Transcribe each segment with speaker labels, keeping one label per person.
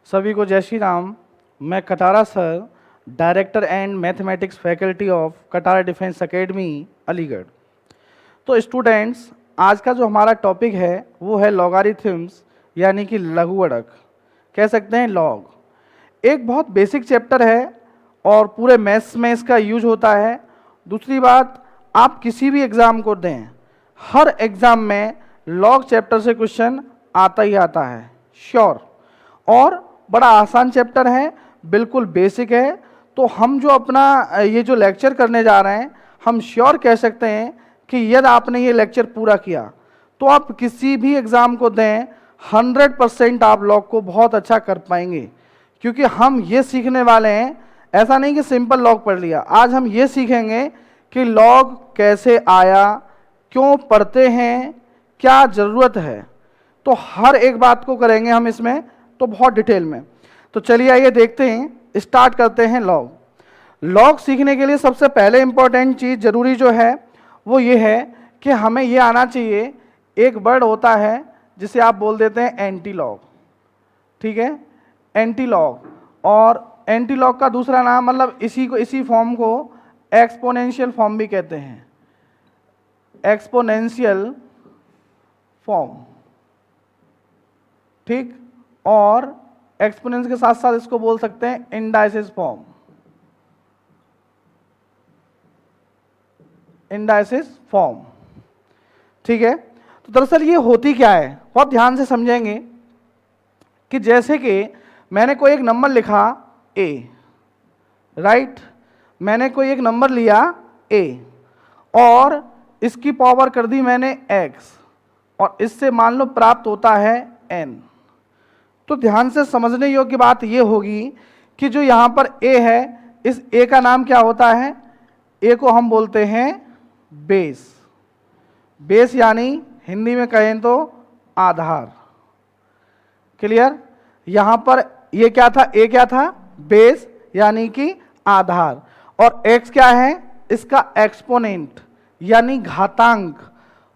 Speaker 1: सभी को जय श्री राम। मैं Katara sir, director and mathematics faculty of Katara defence academy Aligarh. तो स्टूडेंट्स, आज का जो हमारा टॉपिक है वो है लॉगरिथम्स, यानी कि लघु अड़क, कह सकते हैं लॉग। एक बहुत बेसिक चैप्टर है और पूरे मैथ्स में इसका यूज होता है। दूसरी बात, आप किसी भी एग्ज़ाम को दें, हर एग्ज़ाम में लॉग चैप्टर से क्वेश्चन आता ही आता है, श्योर। और बड़ा आसान चैप्टर है, बिल्कुल बेसिक है। तो हम जो अपना ये जो लेक्चर करने जा रहे हैं, हम श्योर कह सकते हैं कि यदि आपने ये लेक्चर पूरा किया तो आप किसी भी एग्ज़ाम को दें 100% आप लॉग को बहुत अच्छा कर पाएंगे। क्योंकि हम ये सीखने वाले हैं, ऐसा नहीं कि सिंपल लॉग पढ़ लिया। आज हम ये सीखेंगे कि लॉग कैसे आया, क्यों पढ़ते हैं, क्या ज़रूरत है। तो हर एक बात को करेंगे हम इसमें, तो बहुत डिटेल में। तो चलिए आइए देखते हैं, स्टार्ट करते हैं लॉग। लॉग सीखने के लिए सबसे पहले इंपॉर्टेंट चीज़ ज़रूरी जो है वो ये है कि हमें ये आना चाहिए, एक वर्ड होता है जिसे आप बोल देते हैं एंटी लॉग, ठीक है, एंटी लॉग। और एंटी लॉग का दूसरा नाम, मतलब इसी फॉर्म को एक्सपोनेंशियल फॉर्म भी कहते हैं, एक्सपोनेंशियल फॉर्म, ठीक। और एक्सपोनेंस के साथ साथ इसको बोल सकते हैं इंडाइसिस फॉर्म, इंडाइसिस फॉर्म, ठीक है। तो दरअसल ये होती क्या है, बहुत ध्यान से समझेंगे कि जैसे कि मैंने कोई एक नंबर लिखा a, राइट, मैंने कोई एक नंबर लिया a और इसकी पावर कर दी मैंने x, और इससे मान लो प्राप्त होता है n। तो ध्यान से समझने योग्य बात ये होगी कि जो यहाँ पर a है, इस a का नाम क्या होता है, a को हम बोलते हैं बेस। बेस यानी हिंदी में कहें तो आधार, क्लियर। यहाँ पर ये क्या था, a क्या था, बेस यानी कि आधार। और x क्या है, इसका एक्सपोनेंट यानी घातांक।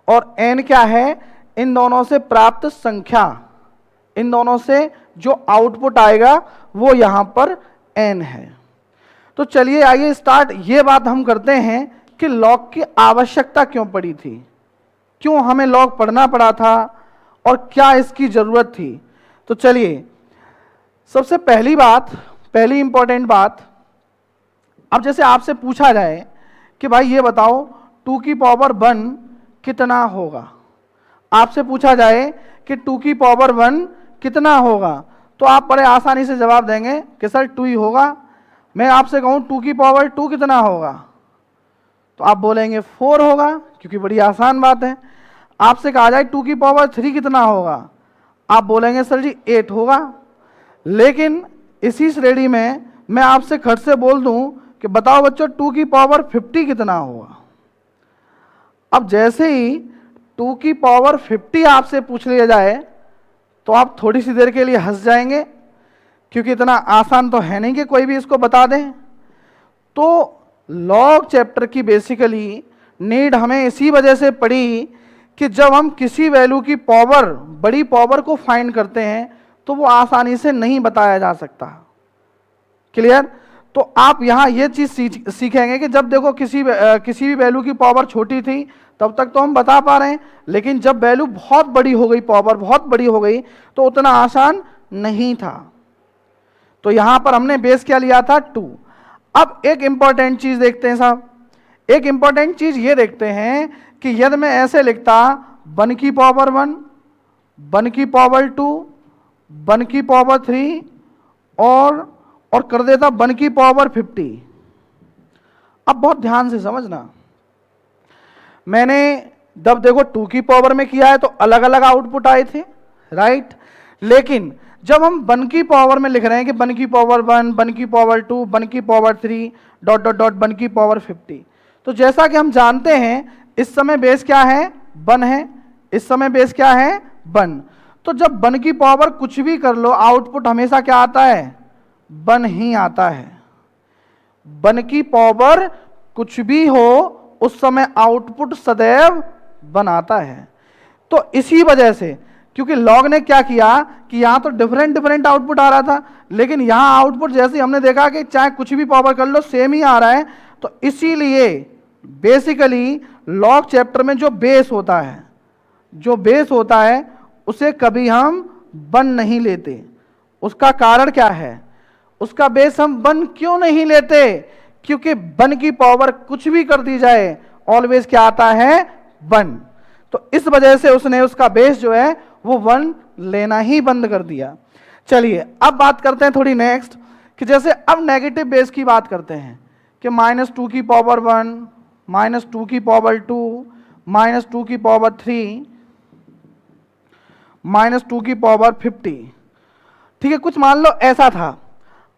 Speaker 1: और n क्या है, इन दोनों से प्राप्त संख्या, इन दोनों से जो आउटपुट आएगा वो यहाँ पर n है। तो चलिए आइए स्टार्ट, ये बात हम करते हैं कि लॉग की आवश्यकता क्यों पड़ी थी, क्यों हमें लॉग पढ़ना पड़ा था और क्या इसकी ज़रूरत थी। तो चलिए, सबसे पहली बात, पहली इंपॉर्टेंट बात, अब जैसे आपसे पूछा जाए कि भाई ये बताओ 2 की पावर 1 कितना होगा, आपसे पूछा जाए कि 2 की पावर 1 कितना होगा, तो आप बड़े आसानी से जवाब देंगे कि सर 2 ही होगा। मैं आपसे कहूँ 2 की पावर 2 कितना होगा, तो आप बोलेंगे 4 होगा, क्योंकि बड़ी आसान बात है। आपसे कहा जाए 2 की पावर 3 कितना होगा, आप बोलेंगे सर जी 8 होगा। लेकिन इसी श्रेणी में मैं आपसे खट से बोल दूं कि बताओ बच्चों 2 की पावर 50 कितना होगा। अब जैसे ही 2 की पावर 50 आपसे पूछ लिया जाए तो आप थोड़ी सी देर के लिए हंस जाएंगे, क्योंकि इतना आसान तो है नहीं कि कोई भी इसको बता दे। तो लॉग चैप्टर की बेसिकली नीड हमें इसी वजह से पड़ी कि जब हम किसी वैल्यू की पावर, बड़ी पावर को फाइंड करते हैं तो वो आसानी से नहीं बताया जा सकता, क्लियर। तो आप यहाँ ये चीज़ सीखेंगे कि जब देखो किसी भी वैल्यू की पावर छोटी थी तब तक तो हम बता पा रहे हैं, लेकिन जब वैल्यू बहुत बड़ी हो गई, पावर बहुत बड़ी हो गई, तो उतना आसान नहीं था। तो यहाँ पर हमने बेस क्या लिया था, 2। अब एक इंपॉर्टेंट चीज़ देखते हैं साहब, एक इंपॉर्टेंट चीज़ ये देखते हैं कि यदि मैं ऐसे लिखता 1 की पावर 1, 1 की पावर 2, 1 की पावर 3 और कर देता 1 की पावर 50। अब बहुत ध्यान से समझना, मैंने जब देखो 2 की पावर में किया है तो अलग अलग आउटपुट आए थे, राइट। लेकिन जब हम 1 की पावर में लिख रहे हैं कि 1 की पावर 1, 1 की पावर 2, 1 की पावर 3 ... 1 की पावर 50, तो जैसा कि हम जानते हैं इस समय बेस क्या है, 1 है, इस समय बेस क्या है, 1। तो जब 1 की पावर कुछ भी कर लो, आउटपुट हमेशा क्या आता है, 1 ही आता है। 1 की पावर कुछ भी हो उस समय आउटपुट सदैव 1 आता है। तो इसी वजह से क्योंकि लॉग ने क्या किया कि यहाँ तो डिफरेंट डिफरेंट आउटपुट आ रहा था, लेकिन यहाँ आउटपुट जैसे हमने देखा कि चाहे कुछ भी पावर कर लो सेम ही आ रहा है। तो इसीलिए बेसिकली लॉग चैप्टर में जो बेस होता है उसे कभी हम 1 नहीं लेते। उसका कारण क्या है? उसका बेस हम 1 क्यों नहीं लेते? क्योंकि 1 की पावर कुछ भी कर दी जाए ऑलवेज क्या आता है? 1। तो इस वजह से उसने उसका बेस जो है वो 1 लेना ही बंद कर दिया। चलिए अब बात करते हैं थोड़ी नेक्स्ट, कि जैसे अब नेगेटिव बेस की बात करते हैं कि -2 की पावर 1, -2 की पावर 2, -2 की पावर 3, -2 की पावर 50। ठीक है, कुछ मान लो ऐसा था।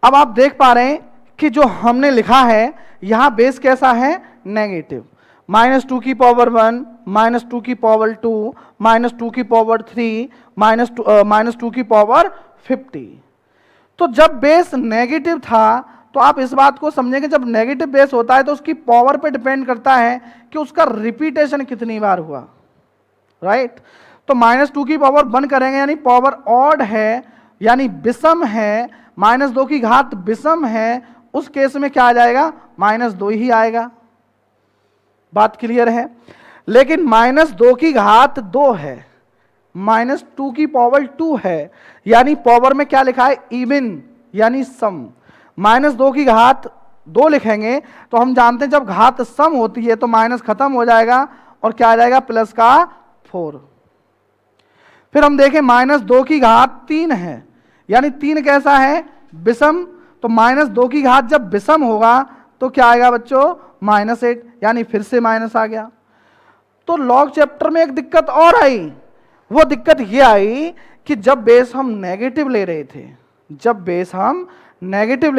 Speaker 1: अब आप देख पा रहे हैं कि जो हमने लिखा है यहां बेस कैसा है? नेगेटिव। -2 की पावर 1, -2 की पावर 2, -2 की पावर 3, -2 की पावर 50। तो जब बेस नेगेटिव था तो आप इस बात को समझेंगे, जब नेगेटिव बेस होता है तो उसकी पावर पे डिपेंड करता है कि उसका रिपीटेशन कितनी बार हुआ, राइट? तो -2 की पावर 1 करेंगे यानी पावर ऑड है, यानी विषम है, -2 की घात विषम है, उस केस में क्या आ जाएगा? -2 ही आएगा। बात क्लियर है? लेकिन -2 की घात 2 है, -2 की पावर 2 है, यानी पावर में क्या लिखा है? इवन, यानी सम। -2 की घात 2 लिखेंगे तो हम जानते हैं जब घात सम होती है तो माइनस खत्म हो जाएगा और क्या आ जाएगा? प्लस का 4। फिर हम देखें -2 की घात 3 है, यानी 3 कैसा है? विषम। तो -2 की घात जब विषम होगा तो क्या आएगा बच्चों? -8, यानी फिर से माइनस आ गया। तो लॉग चैप्टर में एक दिक्कत और आई। वो दिक्कत ये आई कि जब बेस हम नेगेटिव ले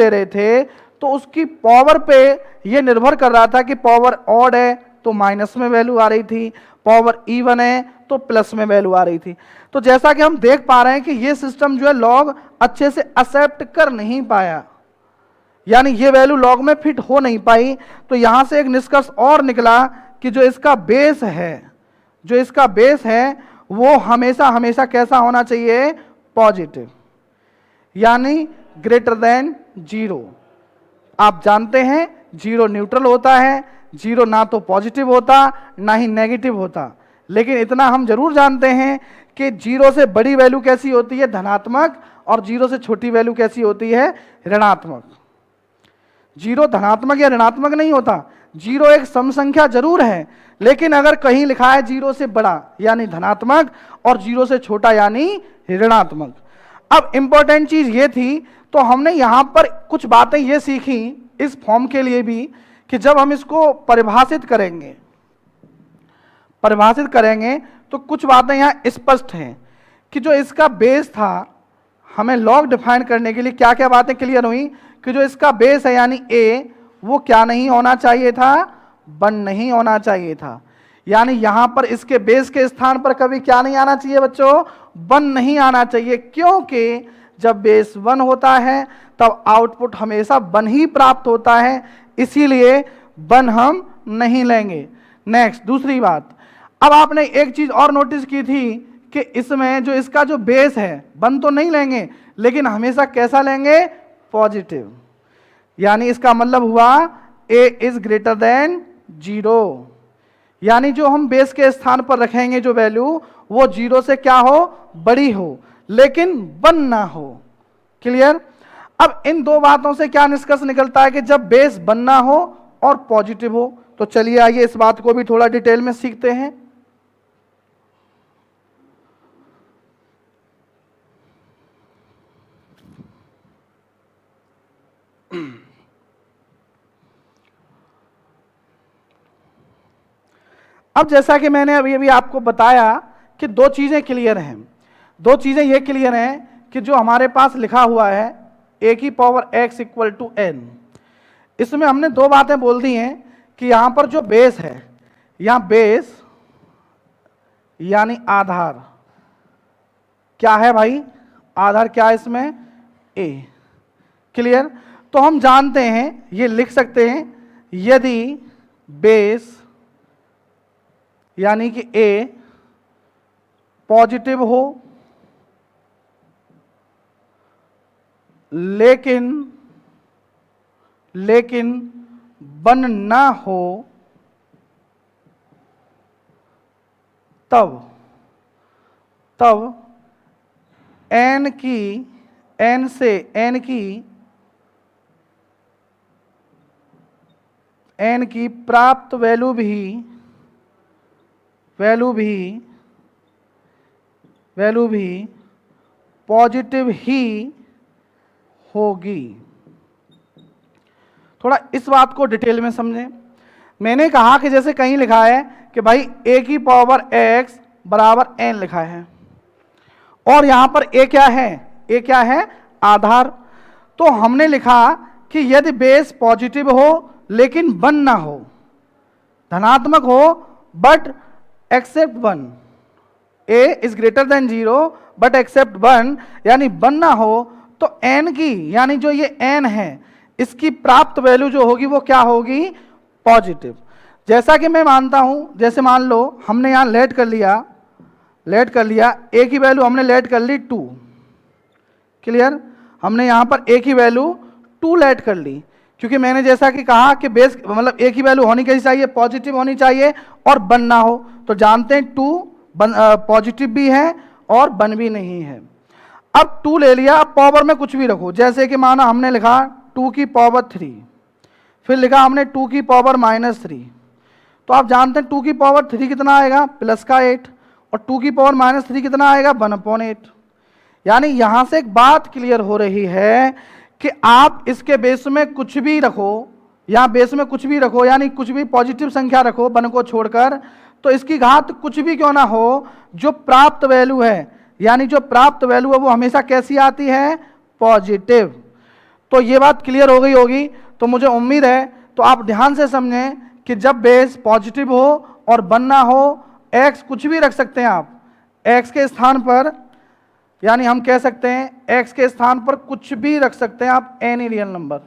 Speaker 1: रहे थे तो उसकी पावर पे ये निर्भर कर रहा था कि पावर ऑड है तो माइनस में वैल्यू आ रही थी, पावर इवन है तो प्लस में वैल्यू आ रही थी। तो जैसा कि हम देख पा रहे हैं कि ये सिस्टम जो है लॉग अच्छे से एक्सेप्ट कर नहीं पाया, यानी ये वैल्यू लॉग में फिट हो नहीं पाई। तो यहां से एक निष्कर्ष और निकला कि जो इसका बेस है वो हमेशा हमेशा कैसा होना चाहिए? पॉजिटिव, यानी ग्रेटर देन 0। आप जानते हैं 0 न्यूट्रल होता है, 0 ना तो पॉजिटिव होता ना ही नेगेटिव होता, लेकिन इतना हम जरूर जानते हैं कि 0 से बड़ी वैल्यू कैसी होती है? धनात्मक, और 0 से छोटी वैल्यू कैसी होती है? ऋणात्मक। 0 धनात्मक या ऋणात्मक नहीं होता, 0 एक सम संख्या जरूर है, लेकिन अगर कहीं लिखा है 0 से बड़ा यानी धनात्मक और 0 से छोटा यानी ऋणात्मक। अब इंपॉर्टेंट चीज ये थी, तो हमने यहां पर कुछ बातें ये सीखी इस फॉर्म के लिए भी कि जब हम इसको परिभाषित करेंगे तो कुछ बातें यहां स्पष्ट हैं कि जो इसका बेस था, हमें लॉग डिफाइन करने के लिए क्या क्या बातें क्लियर हुई कि जो इसका बेस है यानी ए, वो क्या नहीं होना चाहिए था? 1 नहीं होना चाहिए था। यानी यहां पर इसके बेस के स्थान पर कभी क्या नहीं आना चाहिए बच्चों? 1 नहीं आना चाहिए, क्योंकि जब बेस 1 होता है तब आउटपुट हमेशा 1 ही प्राप्त होता है, इसीलिए 1 हम नहीं लेंगे। नेक्स्ट, दूसरी बात, अब आपने एक चीज और नोटिस की थी कि इसमें जो इसका जो बेस है 1 तो नहीं लेंगे, लेकिन हमेशा कैसा लेंगे? पॉजिटिव। यानी इसका मतलब हुआ a इज ग्रेटर देन 0, यानी जो हम बेस के स्थान पर रखेंगे जो वैल्यू वो 0 से क्या हो? बड़ी हो, लेकिन 1 ना हो। क्लियर? अब इन दो बातों से क्या निष्कर्ष निकलता है कि जब बेस 1 ना हो और पॉजिटिव हो। तो चलिए आइए इस बात को भी थोड़ा डिटेल में सीखते हैं। अब जैसा कि मैंने अभी आपको बताया कि 2 चीजें क्लियर हैं। 2 चीजें ये क्लियर हैं कि जो हमारे पास लिखा हुआ है a की power x equal to n, इसमें हमने 2 बातें बोल दी हैं कि यहां पर जो बेस है, यहां बेस यानी आधार क्या है भाई? आधार क्या है इसमें? a। क्लियर? तो हम जानते हैं, ये लिख सकते हैं, यदि बेस यानी कि a पॉजिटिव हो लेकिन बन ना हो तब n की प्राप्त वैल्यू भी पॉजिटिव ही होगी। थोड़ा इस बात को डिटेल में समझें। मैंने कहा कि जैसे कहीं लिखा है कि भाई a की पावर x बराबर n लिखा है, और यहां पर a क्या है? आधार। तो हमने लिखा कि यदि बेस पॉजिटिव हो लेकिन 1 ना हो, धनात्मक हो but except 1, a is greater than 0 but except 1, यानी 1 ना हो, तो n की, यानी जो ये n है, इसकी प्राप्त वैल्यू जो होगी वो क्या होगी? पॉजिटिव। जैसा कि मैं मानता हूं, जैसे मान लो हमने यहां लेट कर लिया, a की वैल्यू हमने लेट कर ली 2, क्लियर? हमने यहां पर a की वैल्यू 2 लेट कर ली, क्योंकि मैंने जैसा कि कहा कि बेस मतलब a की वैल्यू होनी कैसी चाहिए? पॉजिटिव होनी चाहिए, और 1 ना हो। तो जानते हैं 2 पॉजिटिव भी है और 1 भी नहीं है। अब 2 ले लिया, अब पावर में कुछ भी रखो, जैसे कि माना हमने लिखा 2 की पावर 3, फिर लिखा हमने 2 की पावर -3, तो आप जानते हैं 2 की पावर 3 कितना आएगा? प्लस का 8, और 2 की पावर -3 कितना आएगा? 1/8। यानी यहां से एक बात क्लियर हो रही है कि आप इसके बेस में कुछ भी रखो, या बेस में कुछ भी रखो, यानी कुछ भी पॉजिटिव संख्या रखो 1 को छोड़कर, तो इसकी घात कुछ भी क्यों ना हो, जो प्राप्त वैल्यू है, यानी जो प्राप्त वैल्यू है वो हमेशा कैसी आती है? पॉजिटिव। तो ये बात क्लियर हो गई होगी। तो मुझे उम्मीद है तो आप ध्यान से समझें कि जब बेस पॉजिटिव हो और 1 ना हो, x कुछ भी रख सकते हैं आप, x के स्थान पर, यानी हम कह सकते हैं x के स्थान पर कुछ भी रख सकते हैं आप, any real number,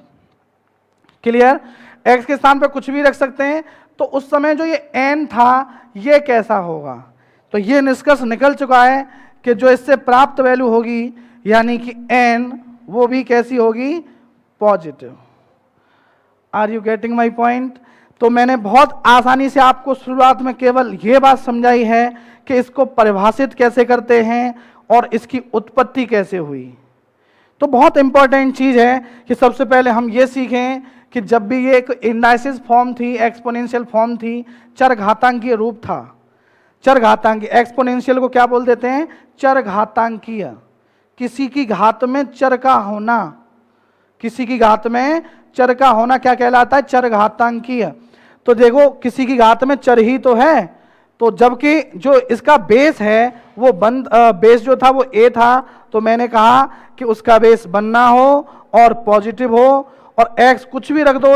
Speaker 1: clear? x के स्थान पर कुछ भी रख सकते हैं। तो उस समय जो ये n था ये कैसा होगा? तो ये निष्कर्ष निकल चुका है कि जो इससे प्राप्त वैल्यू होगी, यानी कि n, वो भी कैसी होगी? Positive. Are you getting my point? तो मैंने बहुत आसानी से आपको शुरुआत में केवल ये बात समझाई है कि इसको परिभाषित कैसे करते हैं और इसकी उत्पत्ति कैसे हुई। तो बहुत इंपॉर्टेंट चीज है कि सबसे पहले हम ये सीखें कि जब भी ये एक इंडाइसिस फॉर्म थी, एक्सपोनेंशियल फॉर्म थी, चरघातांकीय रूप था। चरघातांकीय, एक्सपोनेंशियल को क्या बोल देते हैं? चरघातांकीय। किसी की घात में चर का होना, किसी की घात में चर का होना क्या कहलाता है? चरघातांकीय। तो देखो किसी की घात में चर ही तो है, तो जबकि जो इसका बेस है वो बेस जो था वो a था, तो मैंने कहा कि उसका बेस बनना हो और पॉजिटिव हो, और x कुछ भी रख दो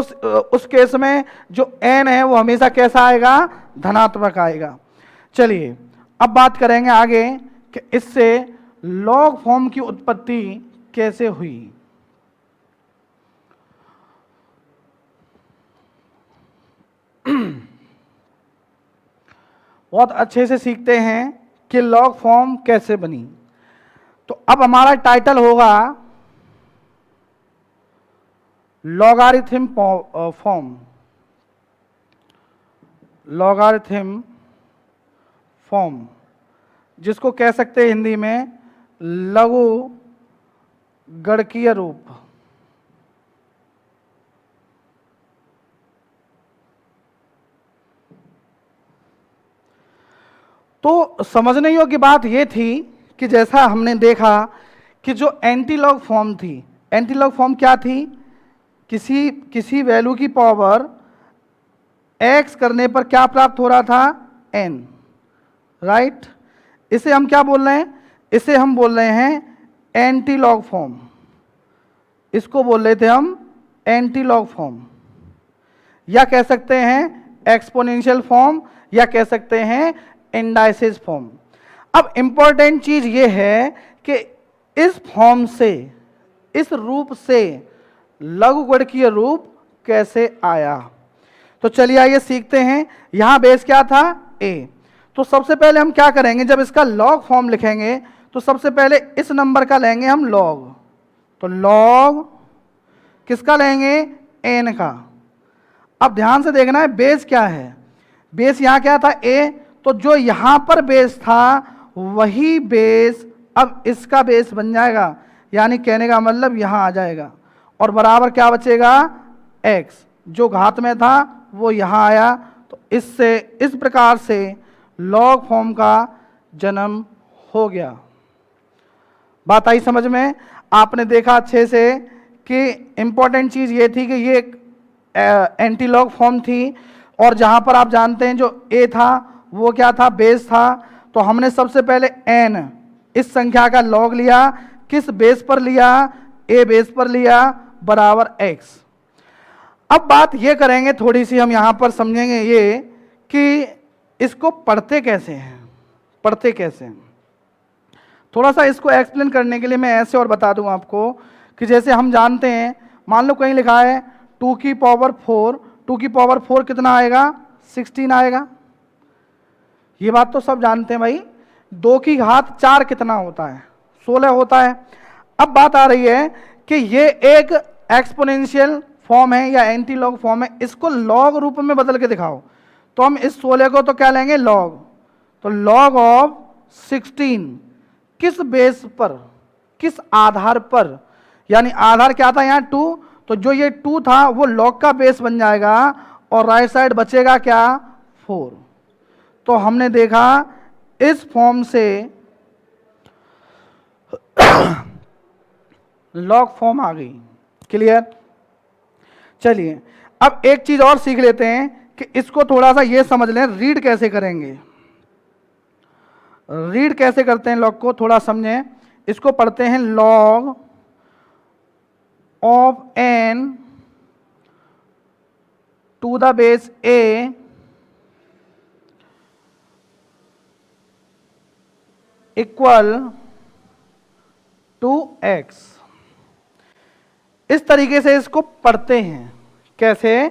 Speaker 1: उस केस में, जो n है वो हमेशा कैसा आएगा? धनात्मक आएगा। चलिए अब बात करेंगे आगे कि इससे लॉग फॉर्म की उत्पत्ति कैसे हुई। बहुत अच्छे से सीखते हैं कि लॉग फॉर्म कैसे बनी। तो अब हमारा टाइटल होगा लॉगारिथम फॉर्म। लॉगारिथम फॉर्म, जिसको कह सकते हैं हिंदी में लघु गणकीय रूप। तो समझने योग्य बात यह थी कि जैसा हमने देखा कि जो एंटीलॉग फॉर्म थी, एंटीलॉग फॉर्म क्या थी? किसी वैल्यू की पावर x करने पर क्या प्राप्त हो रहा था? n, right? इसे हम क्या बोल रहे हैं? इसे हम बोल रहे हैं एंटीलॉग फॉर्म। इसको बोल रहे थे हम एंटीलॉग फॉर्म, या कह सकते हैं एक्सपोनेंशियल फॉर्म, या कह सकते हैं इंडाइसिस फॉर्म। अब इंपॉर्टेंट चीज ये है कि इस फॉर्म से, इस रूप से लघुगणकीय रूप कैसे आया। तो चलिए आइए सीखते हैं। यहां बेस क्या था? a। तो सबसे पहले हम क्या करेंगे, जब इसका लॉग फॉर्म लिखेंगे तो सबसे पहले इस नंबर का लेंगे हम लॉग। तो लॉग किसका लेंगे, एन का। अब ध्यान से देखना है बेस क्या है, बेस यहाँ क्या था ए, तो जो यहाँ पर बेस था वही बेस अब इसका बेस बन जाएगा, यानी कहने का मतलब यहाँ आ जाएगा और बराबर क्या बचेगा x, जो घात में था वो यहाँ आया। तो इससे इस प्रकार से लॉग फॉर्म का जन्म हो गया। बात आई समझ में? आपने देखा अच्छे से कि इंपॉर्टेंट चीज़ ये थी कि ये एक एंटी लॉग फॉर्म थी और जहाँ पर आप जानते हैं जो a था वो क्या था, बेस था। तो हमने सबसे पहले n इस संख्या का लॉग लिया, किस बेस पर लिया, a बेस पर लिया, बराबर x। अब बात ये करेंगे थोड़ी सी हम यहाँ पर समझेंगे ये कि इसको पढ़ते कैसे हैं, पढ़ते कैसे हैं। थोड़ा सा इसको एक्सप्लेन करने के लिए मैं ऐसे और बता दूं आपको कि जैसे हम जानते हैं, मान लो कहीं लिखा है 2 की पावर 4, 2 की पावर 4 कितना आएगा, 16 आएगा। ये बात तो सब जानते हैं भाई। 2 की घात 4 कितना होता है, 16 होता है। अब बात आ रही है कि ये एक एक्सपोनेंशियल फॉर्म है या एंटी लॉग फॉर्म है, इसको लॉग रूप में बदल के दिखाओ। तो हम इस 16 को तो क्या लेंगे, लॉग। तो लॉग ऑफ 16 किस बेस पर, किस आधार पर, यानी आधार क्या था यहाँ 2, तो जो ये 2 था वो लॉग का बेस बन जाएगा और राइट साइड बचेगा क्या, 4। तो हमने देखा इस फॉर्म से लॉग फॉर्म आ गई। क्लियर? चलिए अब एक चीज और सीख लेते हैं कि इसको थोड़ा सा ये समझ लें, रीड कैसे करेंगे, रीड कैसे करते हैं लॉग को थोड़ा समझें। इसको पढ़ते हैं log of n to the base a equal to x। इस तरीके से इसको पढ़ते हैं। कैसे?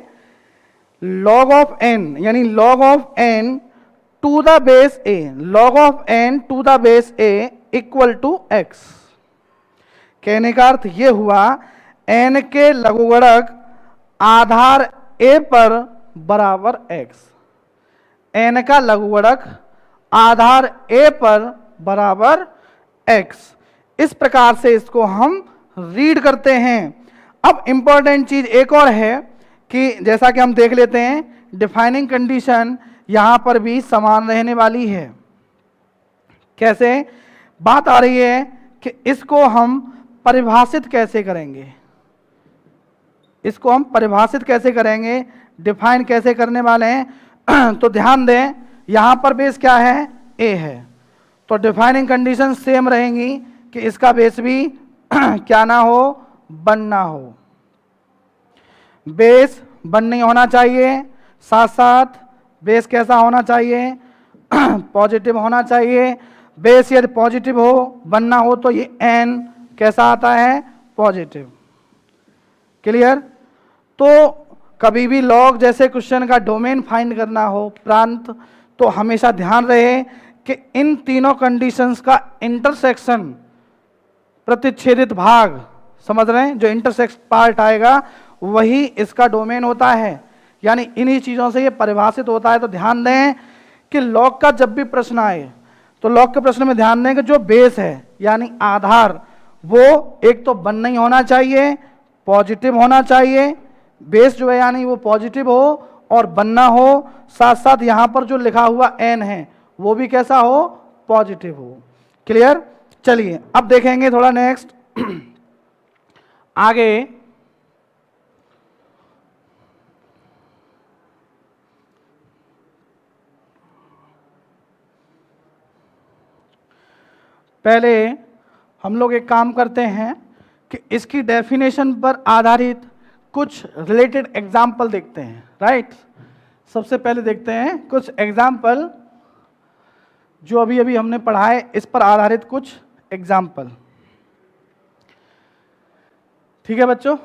Speaker 1: log ऑफ n यानी log of n to the base a, log of n to the base a equal to x। कहने का अर्थ यह हुआ n के लघुगणक आधार a पर बराबर x, n का लघुगणक आधार a पर बराबर x। इस प्रकार से इसको हम रीड करते हैं। अब इंपॉर्टेंट चीज एक और है कि जैसा कि हम देख लेते हैं, डिफाइनिंग कंडीशन यहां पर भी समान रहने वाली है। कैसे? बात आ रही है कि इसको हम परिभाषित कैसे करेंगे, इसको हम परिभाषित कैसे करेंगे, डिफाइन कैसे करने वाले हैं। तो ध्यान दें यहां पर बेस क्या है, a है, तो डिफाइनिंग कंडीशन सेम रहेंगी कि इसका बेस भी क्या ना हो, 1 ना हो। बेस 1 नहीं होना चाहिए, साथ साथ बेस कैसा होना चाहिए, पॉजिटिव होना चाहिए। बेस यदि पॉजिटिव हो, 1 ना हो, तो ये n कैसा आता है, पॉजिटिव। क्लियर? तो कभी भी लॉग जैसे क्वेश्चन का डोमेन फाइंड करना हो, प्रांत, तो हमेशा ध्यान रहे कि इन तीनों कंडीशंस का इंटरसेक्शन, प्रतिच्छेदित भाग, समझ रहे हैं, जो इंटरसेक्ट पार्ट आएगा वही इसका डोमेन होता है, यानी इन्हीं चीजों से ये परिभाषित होता है। तो ध्यान दें कि लॉग का जब भी प्रश्न आए तो लॉग के प्रश्न में ध्यान दें कि जो बेस है यानी आधार, वो एक तो 1 नहीं होना चाहिए, पॉजिटिव होना चाहिए। बेस जो है यानी वो पॉजिटिव हो और 1 ना हो, साथ साथ यहां पर जो लिखा हुआ n है वो भी कैसा हो, पॉजिटिव हो। क्लियर? चलिए अब देखेंगे थोड़ा नेक्स्ट आगे। पहले हम लोग एक काम करते हैं कि इसकी डेफिनेशन पर आधारित कुछ रिलेटेड एग्जाम्पल देखते हैं, राइट। सबसे पहले देखते हैं कुछ एग्जाम्पल जो अभी अभी हमने पढ़ा है, इस पर आधारित कुछ एग्जाम्पल। ठीक है बच्चों,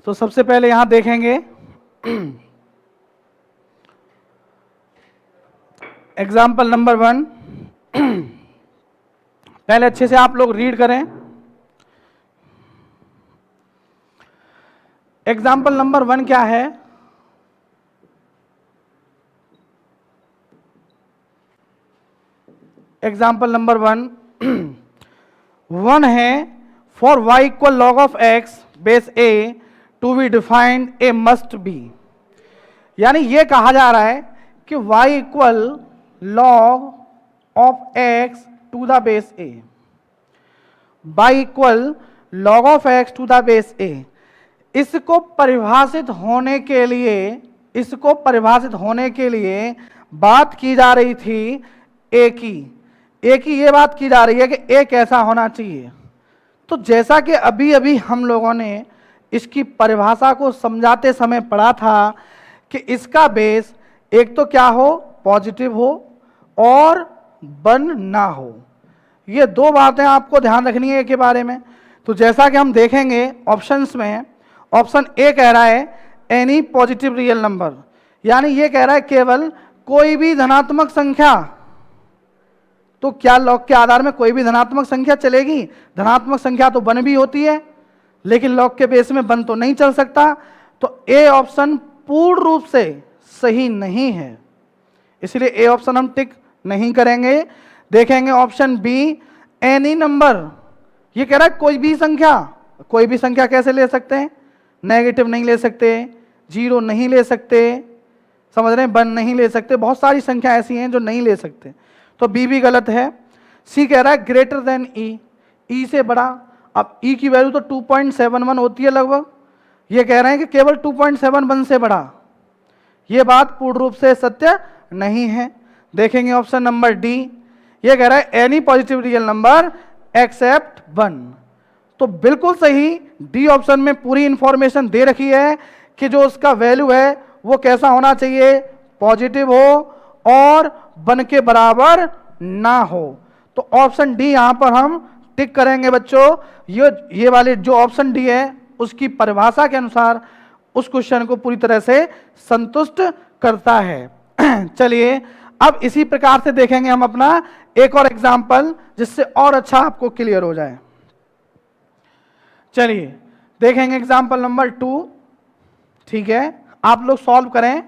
Speaker 1: तो सबसे पहले यहां देखेंगे एग्जाम्पल नंबर 1। पहले अच्छे से आप लोग रीड करें। एग्जाम्पल नंबर 1 क्या है? एग्जाम्पल नंबर 1 1 है for y equal log of x base a to be defined a must be. यानी ये कहा जा रहा है कि y equal log of x to the base a, y equal log of x to the base a। इसको परिभाषित होने के लिए बात की जा रही थी a की ये बात की जा रही है कि a कैसा होना चाहिए। तो जैसा कि अभी अभी हम लोगों ने इसकी परिभाषा को समझाते समय पढ़ा था कि इसका बेस एक तो क्या हो, पॉजिटिव हो और 1 ना हो। ये 2 बातें आपको ध्यान रखनी है के बारे में। तो जैसा कि हम देखेंगे ऑप्शंस में, ऑप्शन ए कह रहा है एनी पॉजिटिव रियल नंबर, यानी ये कह रहा है केवल कोई भी धनात्मक संख्या। तो क्या लॉग के आधार में कोई भी धनात्मक संख्या चलेगी? धनात्मक संख्या तो 1 भी होती है, लेकिन लॉग के बेस में 1 तो नहीं चल सकता। तो ए ऑप्शन पूर्ण रूप से सही नहीं है, इसलिए ए ऑप्शन हम टिक नहीं करेंगे। देखेंगे ऑप्शन बी एनी नंबर, ये कह रहा है कोई भी संख्या। कोई भी संख्या कैसे ले सकते हैं? नेगेटिव नहीं ले सकते, 0 नहीं ले सकते, समझ रहे हैं, 1 नहीं ले सकते, बहुत सारी संख्या ऐसी हैं जो नहीं ले सकते। तो बी भी गलत है। सी कह रहा है ग्रेटर देन ई, ई से बड़ा। अब ई की वैल्यू तो 2.71 होती है लगभग, ये कह रहे हैं कि केवल 2.71 से बड़ा। ये बात पूर्ण रूप से सत्य नहीं है। देखेंगे ऑप्शन नंबर डी, ये कह रहा है any positive real number except 1। तो बिल्कुल सही, डी ऑप्शन में पूरी इंफॉर्मेशन दे रखी है कि जो उसका वैल्यू है वो कैसा होना चाहिए, पॉजिटिव हो और 1 के बराबर ना हो। तो ऑप्शन डी यहां पर हम टिक करेंगे बच्चों। ये वाले जो ऑप्शन डी है उसकी परिभाषा के अनुसार उस क्वेश्चन को पूरी तरह से संतुष्ट करता है। चलिए अब इसी प्रकार से देखेंगे हम अपना एक और एग्जाम्पल, जिससे और अच्छा आपको क्लियर हो जाए। चलिए देखेंगे एग्जाम्पल नंबर 2। ठीक है, आप लोग सॉल्व करें,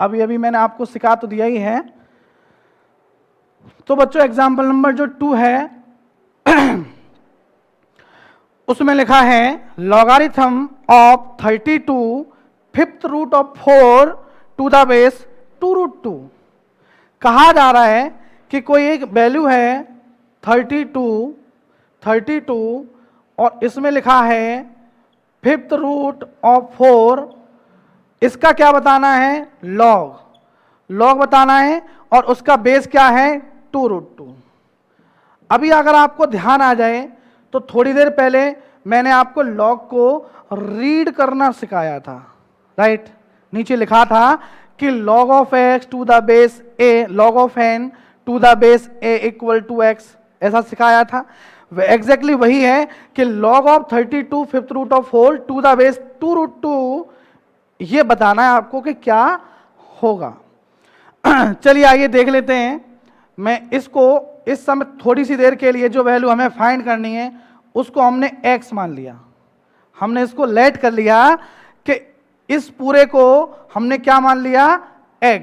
Speaker 1: अभी अभी मैंने आपको सिखा तो दिया ही है। तो बच्चों एग्जाम्पल नंबर जो 2 है उसमें लिखा है logarithm of 32 fifth root of 4 to the base 2√2। कहा जा रहा है कि कोई एक वैल्यू है 32 और इसमें लिखा है फिफ्थ रूट ऑफ 4। इसका क्या बताना है? लॉग बताना है, और उसका बेस क्या है? 2√2। अभी अगर आपको ध्यान आ जाए तो थोड़ी देर पहले मैंने आपको लॉग को रीड करना सिखाया था, राइट? नीचे लिखा था कि log of x to the base a, log of n to the base a equal to x, ऐसा सिखाया था। एग्जैक्टली वही है कि log of 32 fifth root of 4 to the base 2√2, ये बताना है आपको कि क्या होगा। चलिए आइए देख लेते हैं। मैं इसको इस समय थोड़ी सी देर के लिए जो वैल्यू हमें फाइंड करनी है उसको हमने x मान लिया, हमने इसको लेट कर लिया कि इस पूरे को हमने क्या मान लिया? x।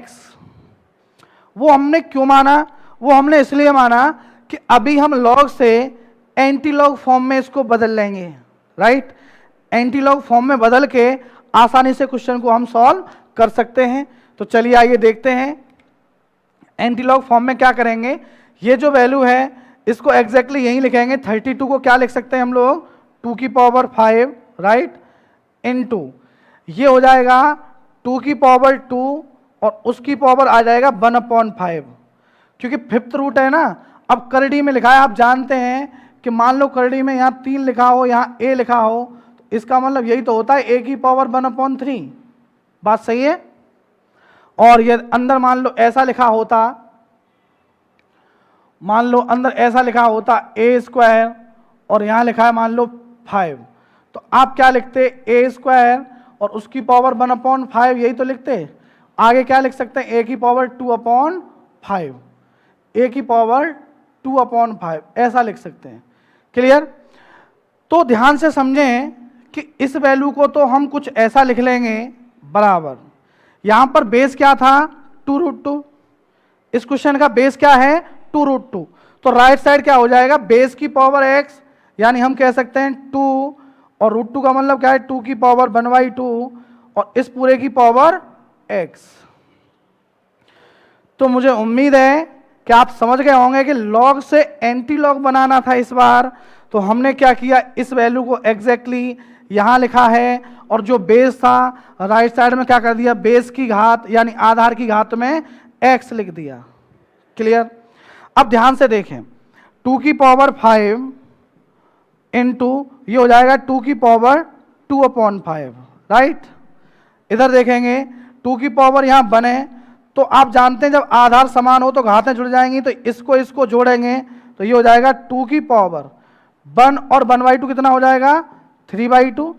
Speaker 1: वो हमने क्यों माना? वो हमने इसलिए माना कि अभी हम लॉग से एंटी लॉग फॉर्म में इसको बदल लेंगे, राइट? एंटी लॉग फॉर्म में बदल के आसानी से क्वेश्चन को हम सॉल्व कर सकते हैं। तो चलिए आइए देखते हैं एंटी लॉग फॉर्म में क्या करेंगे। ये जो वैल्यू है इसको एग्जैक्टली यही लिखेंगे। 32 को क्या लिख सकते हैं हम लोग? 2 की पावर 5, राइट, इनटू ये हो जाएगा 2 की पावर 2 और उसकी पावर आ जाएगा 1/5, क्योंकि फिफ्थ रूट है ना। अब करड़ी में लिखा है, आप जानते हैं कि मान लो करड़ी में यहाँ 3 लिखा हो, यहाँ a लिखा हो, तो इसका मतलब यही तो होता है a की पावर 1/3। बात सही है? और ये अंदर मान लो ऐसा लिखा होता, मान लो अंदर ऐसा लिखा होता a² और यहाँ लिखा है मान लो 5, तो आप क्या लिखते? a² और उसकी पावर 1/5, यही तो लिखते। आगे क्या लिख सकते हैं? a की पावर 2/5, a की पावर 2/5, ऐसा लिख सकते हैं। क्लियर? तो ध्यान से समझें कि इस वैल्यू को तो हम कुछ ऐसा लिख लेंगे बराबर, यहां पर बेस क्या था 2√2, इस क्वेश्चन का बेस क्या है 2√2, तो राइट साइड क्या हो जाएगा बेस की पावर x, यानी हम कह सकते हैं 2 और √2 का मतलब क्या है 2 की पावर 1/2 और इस पूरे की पावर x। तो मुझे उम्मीद है कि आप समझ गए होंगे कि लॉग से एंटी लॉग बनाना था इस बार, तो हमने क्या किया इस वैल्यू को एग्जैक्टली यहां लिखा है और जो बेस था राइट साइड में क्या कर दिया बेस की घात यानी आधार की घात में x लिख दिया। क्लियर? अब ध्यान से देखें 2 की पावर 5 इंटू ये हो जाएगा 2 की पावर 2/5, राइट। इधर देखेंगे 2 की पावर यहां बने तो आप जानते हैं जब आधार समान हो तो घातें जुड़ जाएंगी, तो इसको जोड़ेंगे तो ये हो जाएगा 2 की पावर 1 और 1/2 कितना हो जाएगा 3/2।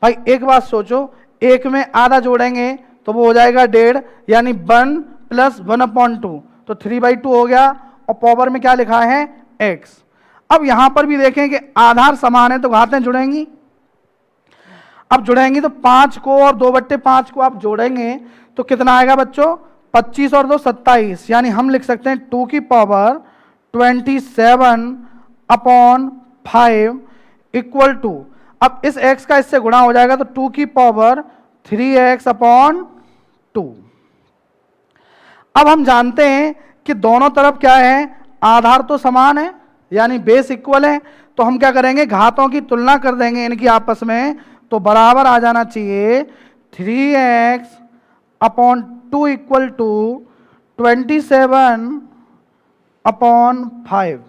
Speaker 1: भाई एक बात सोचो, एक में आधा जोड़ेंगे तो वो हो जाएगा 1.5 यानी 1 + 1/2, तो 3/2 हो गया और पावर में क्या लिखा है x। अब यहां पर भी देखें कि आधार समान है तो घातें जुड़ेंगी, अब जुड़ेंगी तो 5 को और 2/5 को आप जोड़ेंगे तो कितना आएगा बच्चों 25 और 2 27, यानी हम लिख सकते हैं 2 की पावर 27/5 इक्वल टू, अब इस x का इससे गुणा हो जाएगा तो 2 की पावर 3x/2। अब हम जानते हैं कि दोनों तरफ क्या है आधार तो समान है यानी बेस इक्वल है, तो हम क्या करेंगे घातों की तुलना कर देंगे इनकी आपस में, तो बराबर आ जाना चाहिए 3x/2 इक्वल टू 27/5।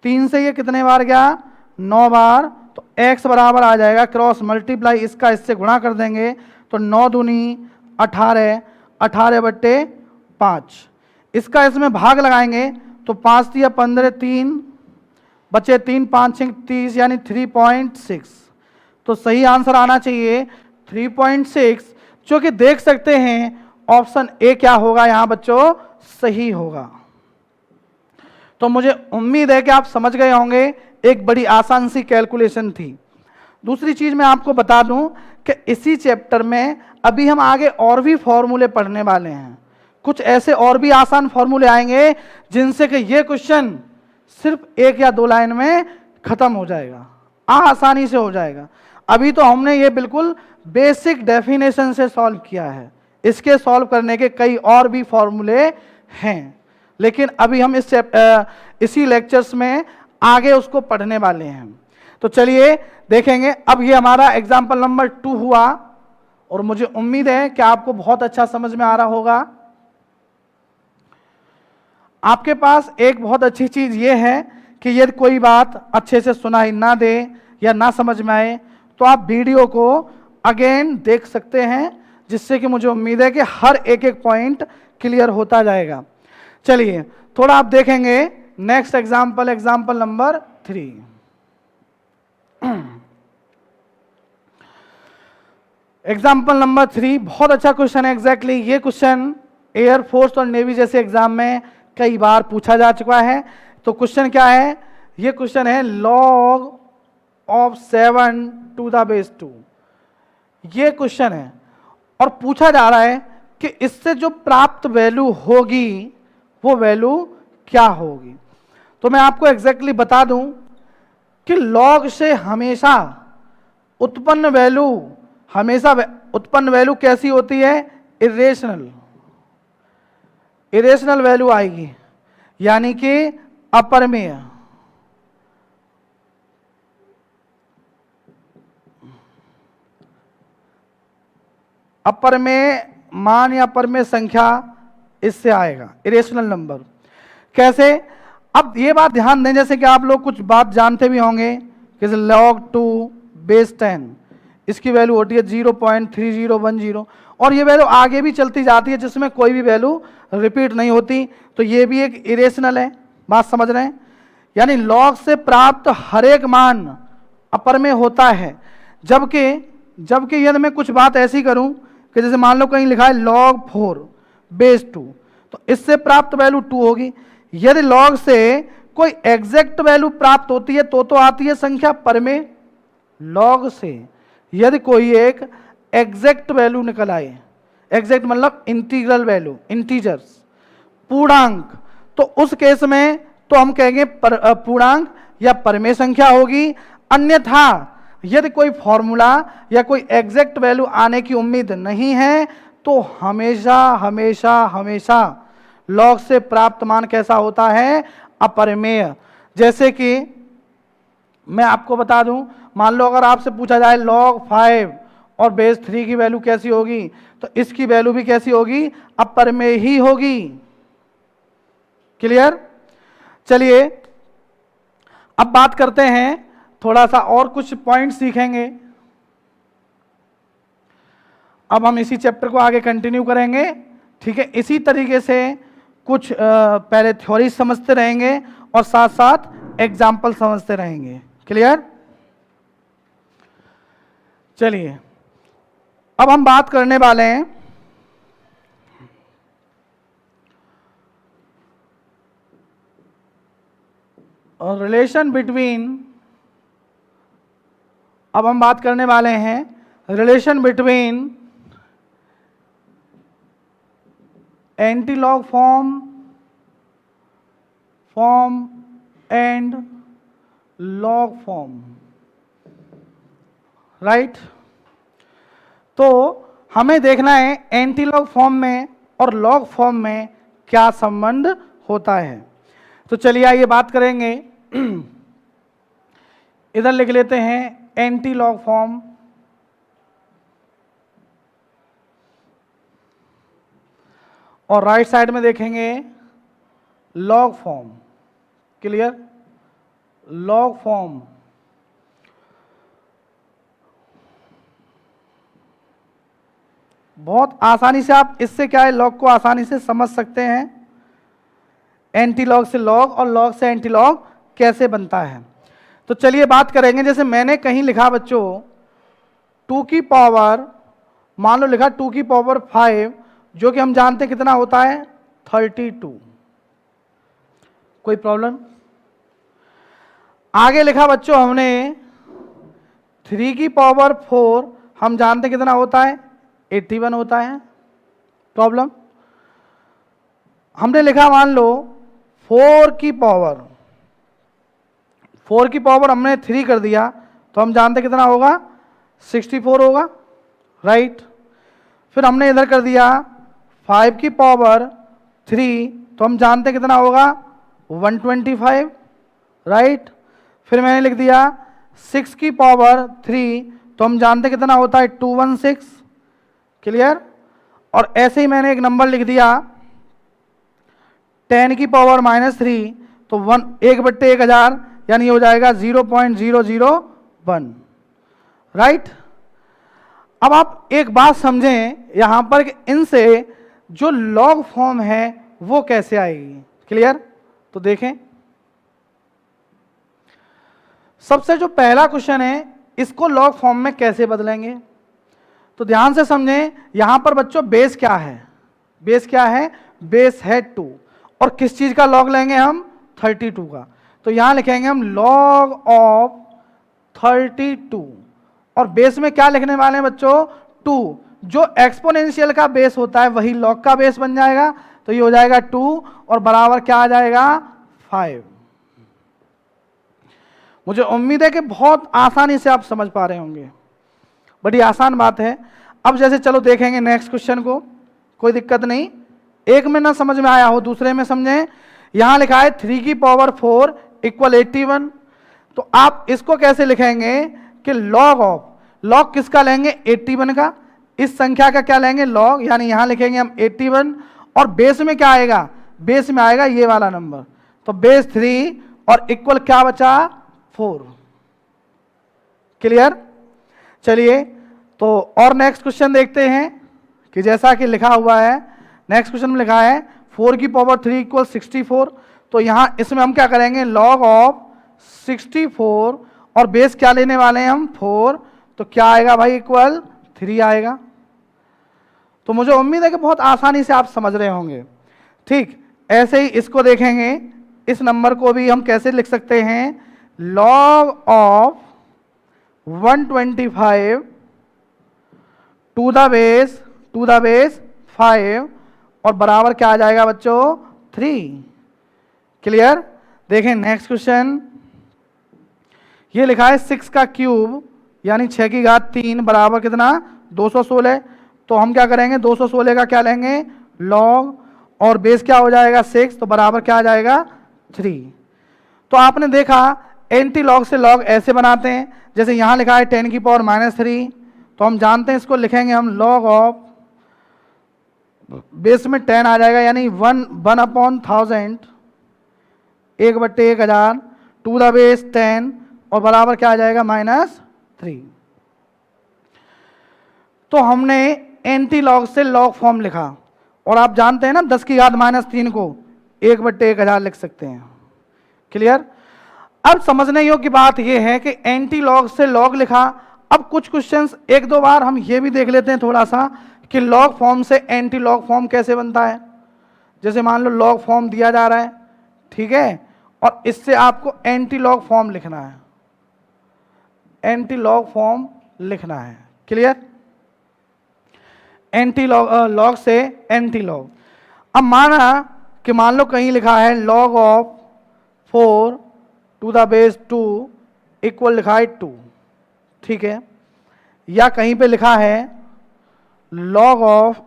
Speaker 1: 3 से ये कितने बार गया 9 बार, तो x बराबर आ जाएगा क्रॉस मल्टीप्लाई इसका इससे गुणा कर देंगे तो 9 दूनी 18, 18/5, इसका इसमें भाग लगाएंगे तो 5 × 15 3 बचे 3 5 6 30 यानी 3.6, तो सही आंसर आना चाहिए 3.6, जो कि देख सकते हैं ऑप्शन ए क्या होगा यहां बच्चों सही होगा। तो मुझे उम्मीद है कि आप समझ गए होंगे, एक बड़ी आसान सी कैलकुलेशन थी। दूसरी चीज मैं आपको बता दूं कि इसी चैप्टर में अभी हम आगे और भी फॉर्मूले पढ़ने वाले हैं, कुछ ऐसे और भी आसान फॉर्मूले आएंगे जिनसे कि ये क्वेश्चन सिर्फ 1 या 2 लाइन में खत्म हो जाएगा, आसानी से हो जाएगा। अभी तो हमने ये बिल्कुल बेसिक डेफिनेशन से सॉल्व किया है, इसके सॉल्व करने के कई और भी फॉर्मूले हैं, लेकिन अभी हम इसी लेक्चर्स में आगे उसको पढ़ने वाले हैं। तो चलिए देखेंगे। अब ये हमारा एग्जाम्पल नंबर 2 हुआ और मुझे उम्मीद है कि आपको बहुत अच्छा समझ में आ रहा होगा। आपके पास एक बहुत अच्छी चीज ये है कि यदि कोई बात अच्छे से सुनाई ना दे या ना समझ में आए तो आप वीडियो को अगेन देख सकते हैं, जिससे कि मुझे उम्मीद है कि हर एक पॉइंट क्लियर होता जाएगा। चलिए थोड़ा आप देखेंगे next example number 3। Example number 3 बहुत अच्छा क्वेश्चन है। एग्जैक्टली ये क्वेश्चन एयरफोर्स और नेवी जैसे एग्जाम में कई बार पूछा जा चुका है। तो क्वेश्चन क्या है, ये क्वेश्चन है log of 7 to the base 2, ये क्वेश्चन है और पूछा जा रहा है कि इससे जो प्राप्त वैल्यू होगी वो वैल्यू क्या होगी। तो मैं आपको एग्जैक्टली बता दूं कि log से हमेशा उत्पन्न वैल्यू कैसी होती है, इरेशनल वैल्यू आएगी, यानी कि अपरिमेय। अपरिमेय मान या अपरिमेय संख्या इससे आएगा, इरेशनल नंबर। कैसे, अब ये बात ध्यान दें, जैसे कि आप लोग कुछ बात जानते भी होंगे, जैसे log 2 बेस 10, इसकी वैल्यू होती है 0.3010 और ये वैल्यू आगे भी चलती जाती है जिसमें कोई भी वैल्यू रिपीट नहीं होती, तो ये भी एक इरेशनल है। बात समझ रहे हैं, यानी log से प्राप्त हर एक मान अपरिमेय होता है। जबकि यदि मैं कुछ बात ऐसी करूं कि जैसे मान लो कहीं लिखा है log 4 बेस 2, तो इससे प्राप्त वैल्यू 2 होगी। यदि log से कोई एग्जैक्ट वैल्यू प्राप्त होती है तो आती है संख्या परिमेय, लॉग से यदि कोई एक एग्जैक्ट वैल्यू निकल आए, एग्जैक्ट मतलब इंटीग्रल वैल्यू, इंटीजर्स, पूर्णांक, तो उस केस में तो हम कहेंगे पूर्णांक या परमेय संख्या होगी। अन्यथा यदि कोई फॉर्मूला या कोई एग्जैक्ट वैल्यू आने की उम्मीद नहीं है तो हमेशा हमेशा हमेशा लॉग से प्राप्त मान कैसा होता है, अपरिमेय। जैसे कि मैं आपको बता दूं, मान लो अगर आपसे पूछा जाए log 5 और बेस 3 की वैल्यू कैसी होगी, तो इसकी वैल्यू भी कैसी होगी, अपरिमेय ही होगी। क्लियर? चलिए अब बात करते हैं, थोड़ा सा और कुछ पॉइंट सीखेंगे। अब हम इसी चैप्टर को आगे कंटिन्यू करेंगे, ठीक है। इसी तरीके से कुछ पहले थ्योरी समझते रहेंगे और साथ साथ एग्जाम्पल समझते रहेंगे। क्लियर? चलिए अब हम बात करने वाले हैं और रिलेशन बिटवीन, अब हम बात करने वाले हैं relation between antilog form and log form, right. तो हमें देखना है एंटीलॉग फॉर्म में और लॉग फॉर्म में क्या संबंध होता है। तो चलिए आइए बात करेंगे। इधर लिख लेते हैं एंटीलॉग फॉर्म और राइट साइड में देखेंगे log form. Clear? Log form बहुत आसानी से आप इससे क्या है, लॉग को आसानी से समझ सकते हैं। एंटीलॉग से लॉग और लॉग से एंटीलॉग कैसे बनता है। तो चलिए बात करेंगे, जैसे मैंने कहीं लिखा बच्चों 2 की पावर, मान लो लिखा 2 की पावर 5, जो कि हम जानते हैं कितना होता है 32। कोई प्रॉब्लम? आगे लिखा बच्चों हमने 3 की पावर 4, हम जानते हैं कितना होता है 81 होता है। प्रॉब्लम? हमने लिखा मान लो 4 की पावर हमने 3 कर दिया, तो हम जानते कितना होगा 64 होगा, राइट। फिर हमने इधर कर दिया 5 की पावर 3, तो हम जानते कितना होगा 125, राइट। फिर मैंने लिख दिया 6 की पावर 3, तो हम जानते कितना होता है 216। क्लियर? और ऐसे ही मैंने एक नंबर लिख दिया 10 की पावर -3, तो 1/1000 यानी हो जाएगा 0.001, राइट। अब आप एक बात समझें यहां पर कि इनसे जो लॉग फॉर्म है वो कैसे आएगी। क्लियर? तो देखें, सबसे जो पहला क्वेश्चन है, इसको लॉग फॉर्म में कैसे बदलेंगे। तो ध्यान से समझें, यहां पर बच्चों बेस क्या है, बेस क्या है, बेस है 2, और किस चीज का लॉग लेंगे हम 32 का। तो यहां लिखेंगे हम लॉग ऑफ 32, और बेस में क्या लिखने वाले हैं बच्चों 2। जो एक्सपोनेंशियल का बेस होता है वही लॉग का बेस बन जाएगा, तो ये हो जाएगा 2 और बराबर क्या आ जाएगा 5। मुझे उम्मीद है कि बहुत आसानी से आप समझ पा रहे होंगे, बड़ी आसान बात है। अब जैसे चलो देखेंगे नेक्स्ट क्वेश्चन को, कोई दिक्कत नहीं, एक में ना समझ में आया हो दूसरे में समझें। यहां लिखा है 3 की पावर 4 इक्वल 81, तो आप इसको कैसे लिखेंगे कि लॉग ऑफ, लॉग किसका लेंगे 81 का, इस संख्या का क्या लेंगे लॉग, यानी यहां लिखेंगे हम 81, और बेस में क्या आएगा, बेस में आएगा ये वाला नंबर, तो बेस 3 और इक्वल क्या बचा 4। क्लियर? चलिए तो और नेक्स्ट क्वेश्चन देखते हैं कि जैसा कि लिखा हुआ है, नेक्स्ट क्वेश्चन में लिखा है 4 की पावर 3 इक्वल 64, तो यहां इसमें हम क्या करेंगे लॉग ऑफ 64 और बेस क्या लेने वाले हैं हम 4, तो क्या आएगा भाई इक्वल 3 आएगा। तो मुझे उम्मीद है कि बहुत आसानी से आप समझ रहे होंगे। ठीक, ऐसे ही इसको देखेंगे, इस नंबर को भी हम कैसे लिख सकते हैं, log of 125 to the base 5 और बराबर क्या आ जाएगा बच्चों 3। क्लियर। देखें नेक्स्ट क्वेश्चन, ये लिखा है 6 का क्यूब यानी 6 की घात 3 बराबर कितना 216। तो हम क्या करेंगे 216 का क्या लेंगे लॉग और बेस क्या हो जाएगा 6, तो बराबर क्या आ जाएगा 3। तो आपने देखा एंटी लॉग से लॉग ऐसे बनाते हैं, जैसे यहाँ लिखा है 10 की पावर -3, तो हम जानते हैं इसको लिखेंगे हम लॉग ऑफ बेस में 10 आ जाएगा यानी 1/1000 1/1000 टू द बेस 10 और बराबर क्या आ जाएगा -3। तो हमने एंटी लॉग से लॉग फॉर्म लिखा और आप जानते हैं ना 10 की घात -3 को 1/1000 लिख सकते हैं। क्लियर। अब समझने योग्य बात यह है कि एंटी लॉग से लॉग लिखा। अब कुछ क्वेश्चंस एक दो बार हम ये भी देख लेते हैं थोड़ा सा कि लॉग फॉर्म से एंटी लॉग फॉर्म कैसे बनता है। जैसे मान लो लॉग फॉर्म दिया जा रहा है, ठीक है, और इससे आपको एंटी लॉग फॉर्म लिखना है, एंटी लॉग फॉर्म लिखना है। क्लियर। एंटी लॉग लॉग से एंटी लॉग। अब मान लो कहीं लिखा है log of 4 to the base 2 equal लिखा है 2, ठीक है, या कहीं पे लिखा है log of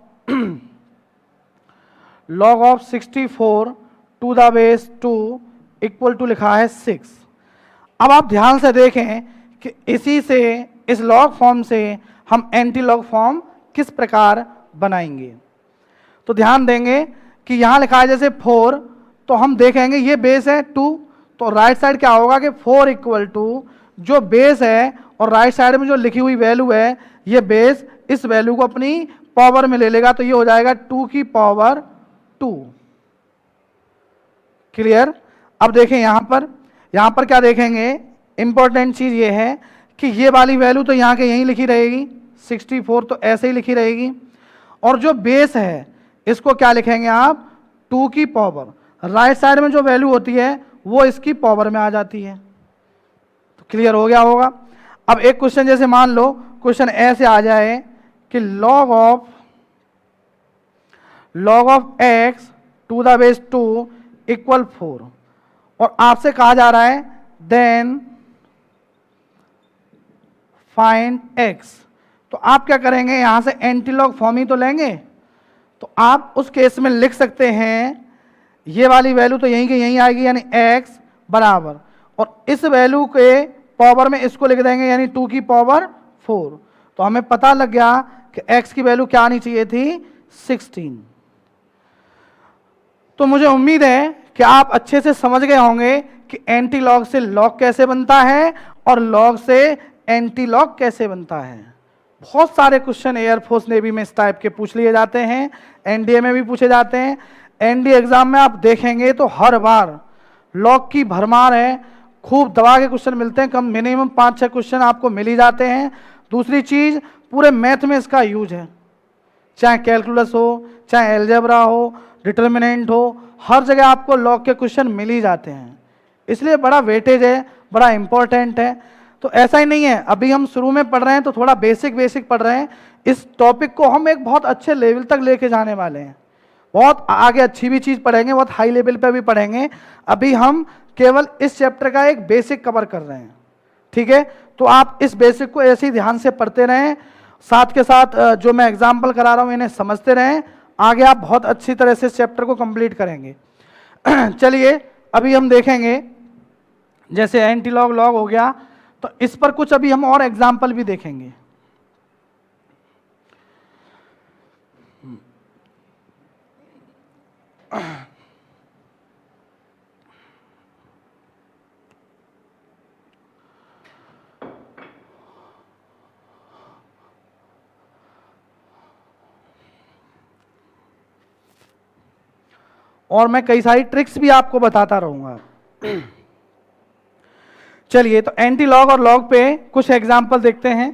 Speaker 1: 64 to the base 2 equal to लिखा है 6। अब आप ध्यान से देखें कि इसी से इस लॉग फॉर्म से हम एंटी लॉग फॉर्म किस प्रकार बनाएंगे। तो ध्यान देंगे कि यहां लिखा है जैसे 4, तो हम देखेंगे ये बेस है 2, तो राइट साइड क्या होगा कि 4 इक्वल टू जो बेस है और राइट साइड में जो लिखी हुई वैल्यू है ये बेस इस वैल्यू को अपनी पावर में ले लेगा, तो ये हो जाएगा 2 की पावर 2। क्लियर। अब देखें यहां पर क्या देखेंगे, इंपॉर्टेंट चीज ये है कि ये वाली वैल्यू तो यहां के यहीं लिखी रहेगी 64, तो ऐसे ही लिखी रहेगी, और जो बेस है इसको क्या लिखेंगे आप 2 की पावर, राइट साइड में जो वैल्यू होती है वो इसकी पावर में आ जाती है। तो क्लियर हो गया होगा। अब एक क्वेश्चन जैसे मान लो क्वेश्चन ऐसे आ जाए कि log of x to the base 2 equal 4 और आपसे कहा जा रहा है देन फाइंड x। तो आप क्या करेंगे यहां से एंटी लॉग फॉर्म ही तो लेंगे, तो आप उस केस में लिख सकते हैं ये वाली वैल्यू तो यहीं की यहीं आएगी यानी x बराबर, और इस वैल्यू के पावर में इसको लिख देंगे यानी 2 की पावर 4। तो हमें पता लग गया कि x की वैल्यू क्या आनी चाहिए थी 16। तो मुझे उम्मीद है कि आप अच्छे से समझ गए होंगे कि एंटी लॉग से लॉग कैसे बनता है और लॉग से एंटी लॉग कैसे बनता है। बहुत सारे क्वेश्चन एयरफोर्स नेवी में इस टाइप के पूछ लिए जाते हैं, एनडीए में भी पूछे जाते हैं। एनडीए एग्जाम में आप देखेंगे तो हर बार लॉग की भरमार है, खूब दबा के क्वेश्चन मिलते हैं, कम मिनिमम 5-6 क्वेश्चन आपको मिल ही जाते हैं। दूसरी चीज पूरे मैथ में इसका यूज है, चाहे कैलकुलस हो, चाहे एलजेब्रा हो, डिटर्मिनेंट हो, हर जगह आपको लॉग के क्वेश्चन मिल ही जाते हैं, इसलिए बड़ा वेटेज है, बड़ा इंपॉर्टेंट है। तो ऐसा ही नहीं है अभी हम शुरू में पढ़ रहे हैं तो थोड़ा बेसिक पढ़ रहे हैं, इस टॉपिक को हम एक बहुत अच्छे लेवल तक लेके जाने वाले हैं, बहुत आगे अच्छी भी चीज़ पढ़ेंगे, बहुत हाई लेवल पे भी पढ़ेंगे। अभी हम केवल इस चैप्टर का एक बेसिक कवर कर रहे हैं, ठीक है। तो आप इस बेसिक को ऐसे ही ध्यान से पढ़ते रहें, साथ के साथ जो मैं एग्जाम्पल करा रहा हूँ इन्हें समझते रहें, आगे आप बहुत अच्छी तरह से इस चैप्टर को कंप्लीट करेंगे। चलिए अभी हम देखेंगे जैसे एंटी लॉग लॉग हो गया, तो इस पर कुछ अभी हम और एग्जाम्पल भी देखेंगे। और मैं कई सारी ट्रिक्स भी आपको बताता रहूंगा। चलिए तो एंटी लॉग और लॉग पे कुछ एग्जाम्पल देखते हैं।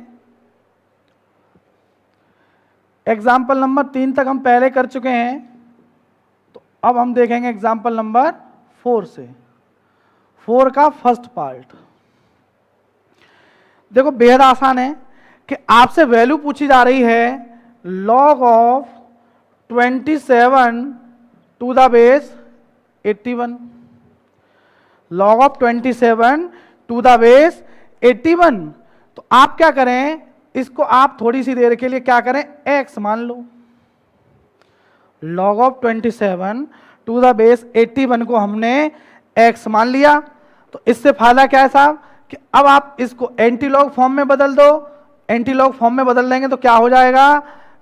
Speaker 1: एग्जाम्पल नंबर 3 तक हम पहले कर चुके हैं, तो अब हम देखेंगे एग्जाम्पल नंबर 4 से, 4 का फर्स्ट पार्ट। देखो बेहद आसान है कि आपसे वैल्यू पूछी जा रही है log of 27 to the base 81, log of 27 to the base 81। तो आप क्या करें, इसको आप थोड़ी सी देर के लिए क्या करें, x मान लो। log of 27 to the base 81 को हमने x मान लिया। तो इससे फायदा क्या है साहब कि अब आप इसको एंटीलॉग फॉर्म में बदल दो। एंटीलॉग फॉर्म में बदल देंगे तो क्या हो जाएगा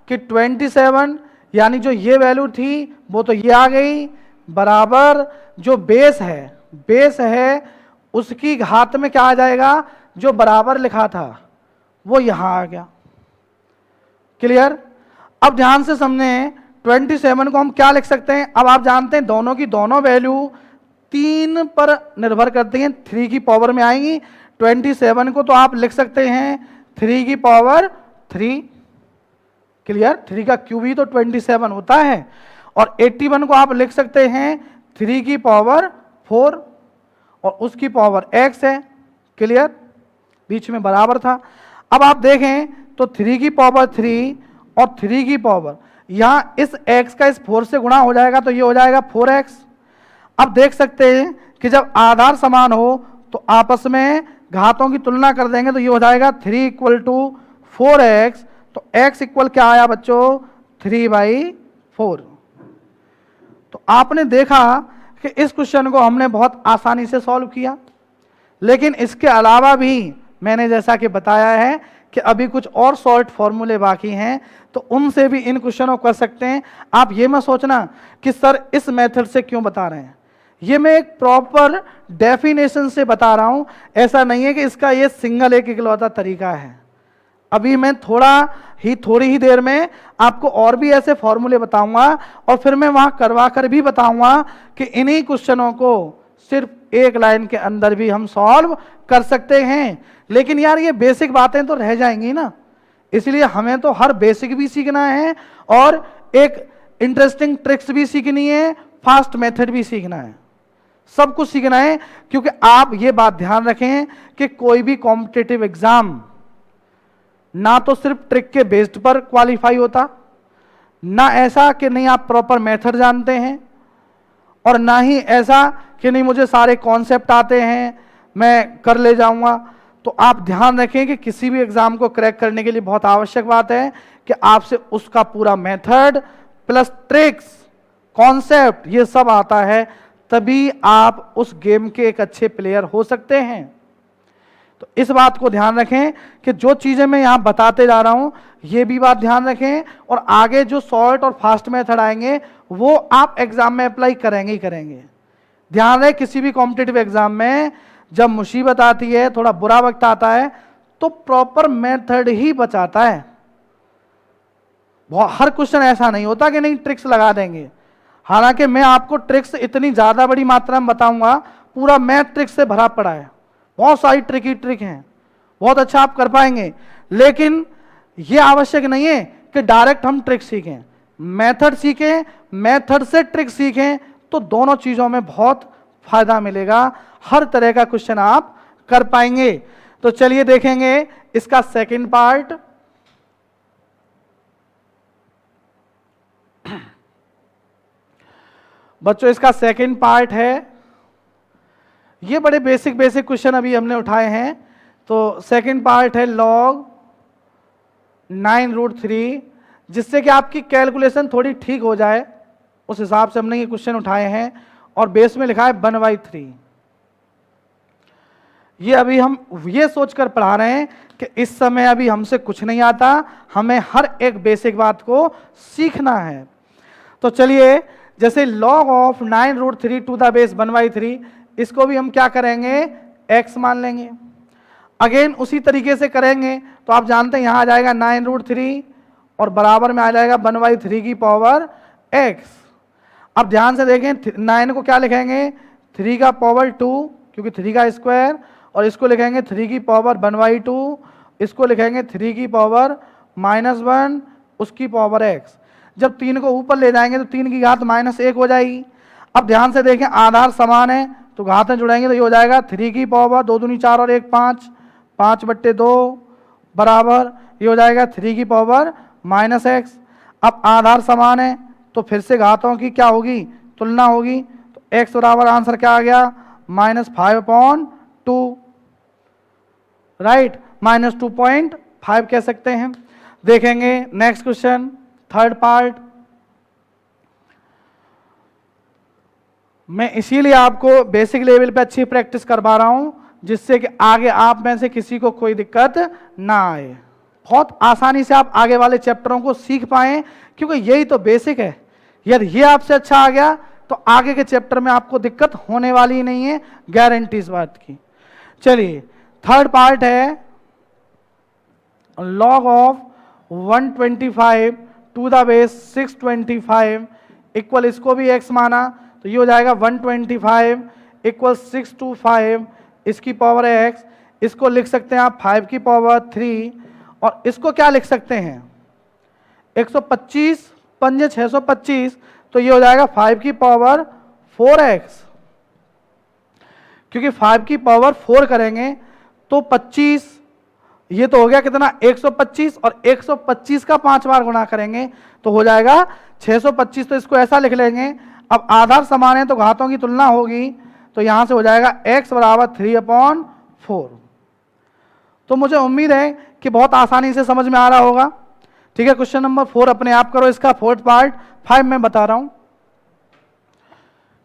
Speaker 1: कि 27 यानी जो ये वैल्यू थी वो तो ये आ गई, बराबर जो बेस है उसकी घात में क्या आ जाएगा, जो बराबर लिखा था वो यहां आ गया। क्लियर? अब ध्यान से समझें, 27 को हम क्या लिख सकते हैं। अब आप जानते हैं दोनों की दोनों वैल्यू 3 पर निर्भर करती हैं, 3 की पावर में आएंगी। 27 को तो आप लिख सकते हैं 3 की पावर 3। क्लियर? 3 का क्यूब ही तो 27 होता है। और 81 को आप लिख सकते हैं 3 की पावर 4 और उसकी पावर x है। क्लियर? बीच में बराबर था। अब आप देखें तो 3 की पावर 3 और 3 की पावर, यहां इस x का इस 4 से गुणा हो जाएगा तो ये हो जाएगा 4x। अब देख सकते हैं कि जब आधार समान हो तो आपस में घातों की तुलना कर देंगे तो ये हो जाएगा 3 = 4x। तो x इक्वल क्या आया बच्चों, 3/4। तो आपने देखा कि इस क्वेश्चन को हमने बहुत आसानी से सॉल्व किया, लेकिन इसके अलावा भी मैंने जैसा कि बताया है कि अभी कुछ और शॉर्ट फॉर्मूले बाकी हैं, तो उनसे भी इन क्वेश्चनों को कर सकते हैं। आप ये मत सोचना कि सर इस मेथड से क्यों बता रहे हैं, ये मैं एक प्रॉपर डेफिनेशन से बता रहा हूं। ऐसा नहीं है कि इसका ये सिंगल एक इकलौता तरीका है। अभी मैं थोड़ी ही देर में आपको और भी ऐसे फॉर्मूले बताऊंगा और फिर मैं वहां करवा कर भी बताऊंगा कि इन्हीं क्वेश्चनों को सिर्फ एक लाइन के अंदर भी हम सॉल्व कर सकते हैं। लेकिन यार ये बेसिक बातें तो रह जाएंगी ना, इसलिए हमें तो हर बेसिक भी सीखना है और एक इंटरेस्टिंग ट्रिक्स भी सीखनी है, फास्ट मेथड भी सीखना है, सब कुछ सीखना है। क्योंकि आप ये बात ध्यान रखें कि कोई भी कॉम्पिटिटिव एग्जाम ना तो सिर्फ ट्रिक के बेस्ड पर क्वालिफाई होता, ना ऐसा कि नहीं आप प्रॉपर मेथड जानते हैं, और ना ही ऐसा कि नहीं मुझे सारे कॉन्सेप्ट आते हैं मैं कर ले जाऊंगा। तो आप ध्यान रखें कि किसी भी एग्जाम को क्रैक करने के लिए बहुत आवश्यक बात है कि आपसे उसका पूरा मेथड प्लस ट्रिक्स कॉन्सेप्ट ये सब आता है, तभी आप उस गेम के एक अच्छे प्लेयर हो सकते हैं। तो इस बात को ध्यान रखें कि जो चीजें मैं यहां बताते जा रहा हूं ये भी बात ध्यान रखें, और आगे जो शॉर्ट और फास्ट मेथड आएंगे वो आप एग्जाम में अप्लाई करेंगे ही करेंगे। ध्यान रहे किसी भी कॉम्पिटिटिव एग्जाम में जब मुसीबत आती है, थोड़ा बुरा वक्त आता है, तो प्रॉपर मेथड ही बचाता है। हर क्वेश्चन ऐसा नहीं होता कि नहीं ट्रिक्स लगा देंगे। हालांकि मैं आपको ट्रिक्स इतनी ज्यादा बड़ी मात्रा में बताऊंगा, पूरा मैथ ट्रिक्स से भरा पड़ा है, बहुत सारी ट्रिक हैं, बहुत अच्छा आप कर पाएंगे। लेकिन यह आवश्यक नहीं है कि डायरेक्ट हम ट्रिक सीखें, मेथड सीखें, मेथड से ट्रिक सीखें, तो दोनों चीजों में बहुत फायदा मिलेगा, हर तरह का क्वेश्चन आप कर पाएंगे। तो चलिए देखेंगे इसका सेकंड पार्ट। बच्चों इसका सेकंड पार्ट है, ये बड़े बेसिक क्वेश्चन अभी हमने उठाए हैं। तो सेकंड पार्ट है log 9√3, जिससे कि आपकी कैलकुलेशन थोड़ी ठीक हो जाए, उस हिसाब से हमने ये क्वेश्चन उठाए हैं। और बेस में लिखा है 1/3। ये अभी हम ये सोचकर पढ़ा रहे हैं कि इस समय अभी हमसे कुछ नहीं आता, हमें हर एक बेसिक बात को सीखना है। तो चलिए जैसे log of 9√3 to the base 1/3, इसको भी हम क्या करेंगे, x मान लेंगे। अगेन उसी तरीके से करेंगे तो आप जानते हैं यहां आ जाएगा 9√3 और बराबर में आ जाएगा 1/3 की पावर x। अब ध्यान से देखें 9 को क्या लिखेंगे, 3 का पावर 2 क्योंकि 3 का स्क्वायर, और इसको लिखेंगे 3 की पावर 1/2, इसको लिखेंगे 3 की पावर -1 उसकी पावर x। जब 3 को ऊपर ले जाएंगे तो 3 की घात -1 हो जाएगी। अब ध्यान से देखें आधार समान है तो घातें जुड़ेंगे तो ये हो जाएगा 3 की पावर 2 दूनी 4 और 1 5 5/2 बराबर ये हो जाएगा 3 की पावर -x। अब आधार समान है तो फिर से घातों की क्या होगी, तुलना होगी। तो x बराबर आंसर क्या आ गया, -5/2, राइट, -2.5 कह सकते हैं। देखेंगे नेक्स्ट क्वेश्चन, थर्ड पार्ट। मैं इसीलिए आपको बेसिक लेवल पे अच्छी प्रैक्टिस करवा रहा हूं, जिससे कि आगे आप में से किसी को कोई दिक्कत ना आए, बहुत आसानी से आप आगे वाले चैप्टरों को सीख पाएं, क्योंकि यही तो बेसिक है। यदि ये आपसे अच्छा आ गया तो आगे के चैप्टर में आपको दिक्कत होने वाली नहीं है, गारंटी इस बात की। चलिए थर्ड पार्ट है log of 125 to the base 625 equal, इसको भी x माना तो ये हो जाएगा 125 इक्वल 625, इसकी पावर है x। इसको लिख सकते हैं आप 5 की पावर 3, और इसको क्या लिख सकते हैं 125 पंजे 625, तो ये हो जाएगा 5 की पावर 4x, क्योंकि 5 की पावर 4 करेंगे तो 25, ये तो हो गया कितना 125, और 125 का 5 बार गुणा करेंगे तो हो जाएगा 625। तो इसको ऐसा लिख लेंगे। अब आधार समान है तो घातों की तुलना होगी, तो यहां से हो जाएगा x बराबर 3/4। तो मुझे उम्मीद है कि बहुत आसानी से समझ में आ रहा होगा। ठीक है, क्वेश्चन नंबर 4 अपने आप करो, इसका फोर्थ पार्ट 5 में बता रहा हूं,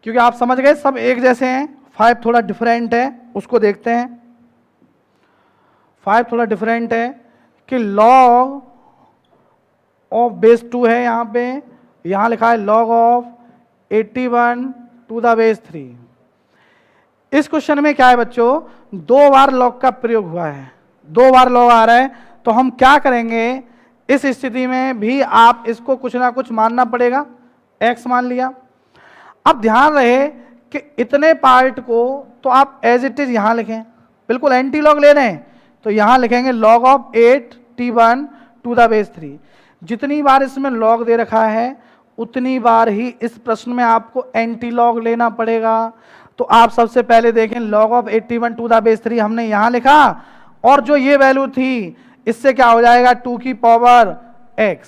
Speaker 1: क्योंकि आप समझ गए सब एक जैसे हैं, 5 थोड़ा डिफरेंट है, उसको देखते हैं। 5 थोड़ा डिफरेंट है कि log ऑफ बेस 2 है, यहाँ पे यहाँ लिखा है log of 81 to the base 3। इस क्वेश्चन में क्या है बच्चों, 2 बार log का प्रयोग हुआ है, 2 बार log आ रहा है, तो हम क्या करेंगे इस स्थिति में भी आप इसको कुछ ना कुछ मानना पड़ेगा। x मान लिया। अब ध्यान रहे कि इतने पार्ट को तो आप एज इट इज यहां लिखें, बिल्कुल एंटी लॉग ले रहे हैं तो यहां लिखेंगे log of 81 to the base 3। जितनी बार इसमें log दे रखा है उतनी बार ही इस प्रश्न में आपको एंटी लॉग लेना पड़ेगा। तो आप सबसे पहले देखें log of 81 to the base 3 हमने यहां लिखा, और जो ये वैल्यू थी इससे क्या हो जाएगा 2 की पावर x,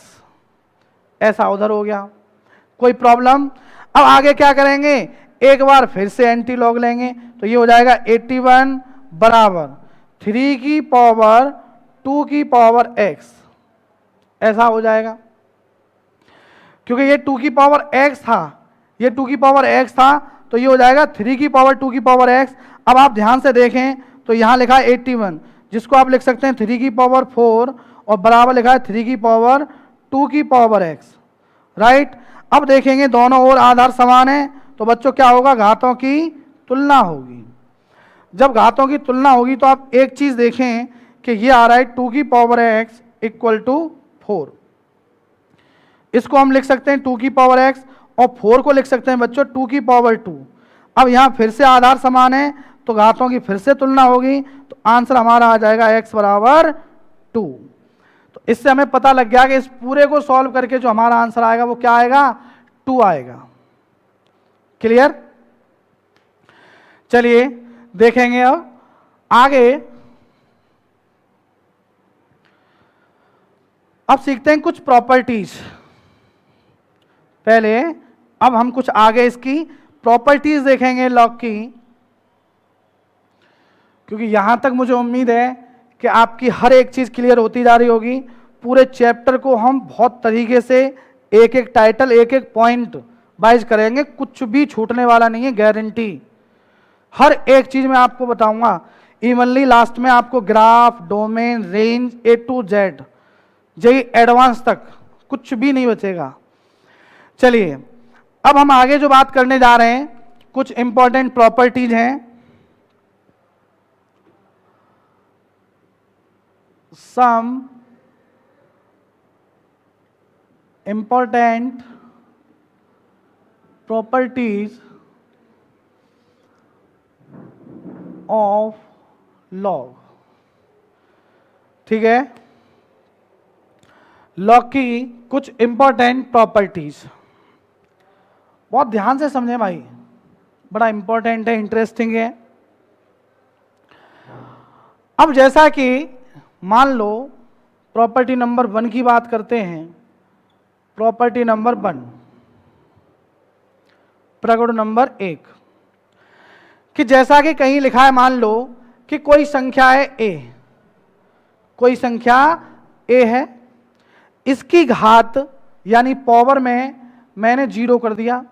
Speaker 1: ऐसा उधर हो गया, कोई प्रॉब्लम। अब आगे क्या करेंगे, एक बार फिर से एंटी लॉग लेंगे, तो ये हो जाएगा 81 बराबर 3 की पावर 2 की पावर x, ऐसा हो जाएगा। क्योंकि ये 2 की पावर x था, ये 2 की पावर x था, तो ये हो जाएगा 3 की पावर 2 की पावर x। अब आप ध्यान से देखें तो यहां लिखा है 81, जिसको आप लिख सकते हैं 3 की पावर 4, और बराबर लिखा है 3 की पावर 2 की पावर x, राइट। अब देखेंगे दोनों ओर आधार समान है, तो बच्चों क्या होगा, घातों की तुलना होगी। जब घातों की तुलना होगी तो आप एक चीज देखें कि ये आ रहा है 2 की पावर x इक्वल टू 4, इसको हम लिख सकते हैं 2 की पावर x, और 4 को लिख सकते हैं बच्चों 2 की पावर 2। अब यहां फिर से आधार समान है तो घातों की फिर से तुलना होगी, तो आंसर हमारा आ जाएगा x बराबर 2। तो इससे हमें पता लग गया कि इस पूरे को सॉल्व करके जो हमारा आंसर आएगा वो क्या आएगा, 2 आएगा। क्लियर। चलिए देखेंगे अब आगे। अब सीखते हैं कुछ प्रॉपर्टीज। पहले अब हम कुछ आगे इसकी प्रॉपर्टीज देखेंगे लॉग की, क्योंकि यहां तक मुझे उम्मीद है कि आपकी हर एक चीज क्लियर होती जा रही होगी। पूरे चैप्टर को हम बहुत तरीके से एक एक टाइटल एक एक पॉइंट वाइज करेंगे, कुछ भी छूटने वाला नहीं है, गारंटी। हर एक चीज मैं आपको बताऊंगा, इवनली लास्ट में आपको graph, domain, range A to Z, JEE advanced तक कुछ भी नहीं बचेगा। चलिए अब हम आगे जो बात करने जा रहे हैं, कुछ इंपॉर्टेंट प्रॉपर्टीज हैं। Some important properties of log. ठीक है, लॉग की कुछ इंपॉर्टेंट प्रॉपर्टीज बहुत ध्यान से समझें भाई, बड़ा इंपॉर्टेंट है, इंटरेस्टिंग है। अब जैसा कि मान लो प्रॉपर्टी नंबर 1 की बात करते हैं, प्रॉपर्टी नंबर 1, प्रगुण नंबर 1, कि जैसा कि कहीं लिखा है, मान लो कि कोई संख्या है a, कोई संख्या a है, इसकी घात यानी पावर में मैंने 0 कर दिया।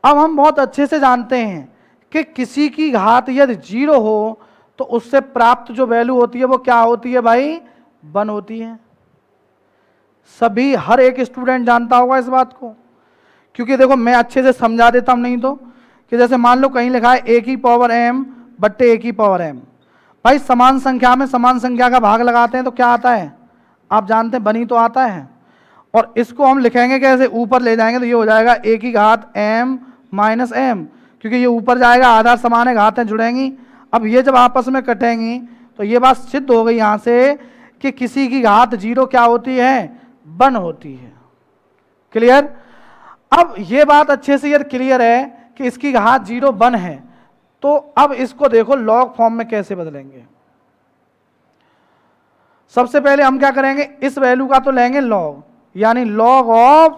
Speaker 1: अब हम बहुत अच्छे से जानते हैं कि किसी की घात यदि 0 हो तो उससे प्राप्त जो वैल्यू होती है वो क्या होती है भाई? 1 होती है। सभी, हर एक स्टूडेंट जानता होगा इस बात को, क्योंकि देखो मैं अच्छे से समझा देता हूं, नहीं तो कि जैसे मान लो कहीं लिखा है a की पावर m बट्टे a की पावर m। भाई समान संख्या में समान संख्या का भाग लगाते हैं तो क्या आता है? आप जानते हैं, 1 ही तो आता है। और इसको हम लिखेंगे कैसे? ऊपर ले जाएंगे तो ये हो जाएगा a की घात m माइनस m, क्योंकि ये ऊपर जाएगा, आधार समान है, घातें जुड़ेंगी। अब ये जब आपस में कटेंगी तो ये बात सिद्ध हो गई यहां से कि किसी की घात 0 क्या होती है? 1 होती है। क्लियर? अब ये बात अच्छे से यार क्लियर है कि इसकी घात 0 1 है, तो अब इसको देखो लॉग फॉर्म में कैसे बदलेंगे। सबसे पहले हम क्या करेंगे? इस वैल्यू का तो लेंगे लॉग, यानी लॉग ऑफ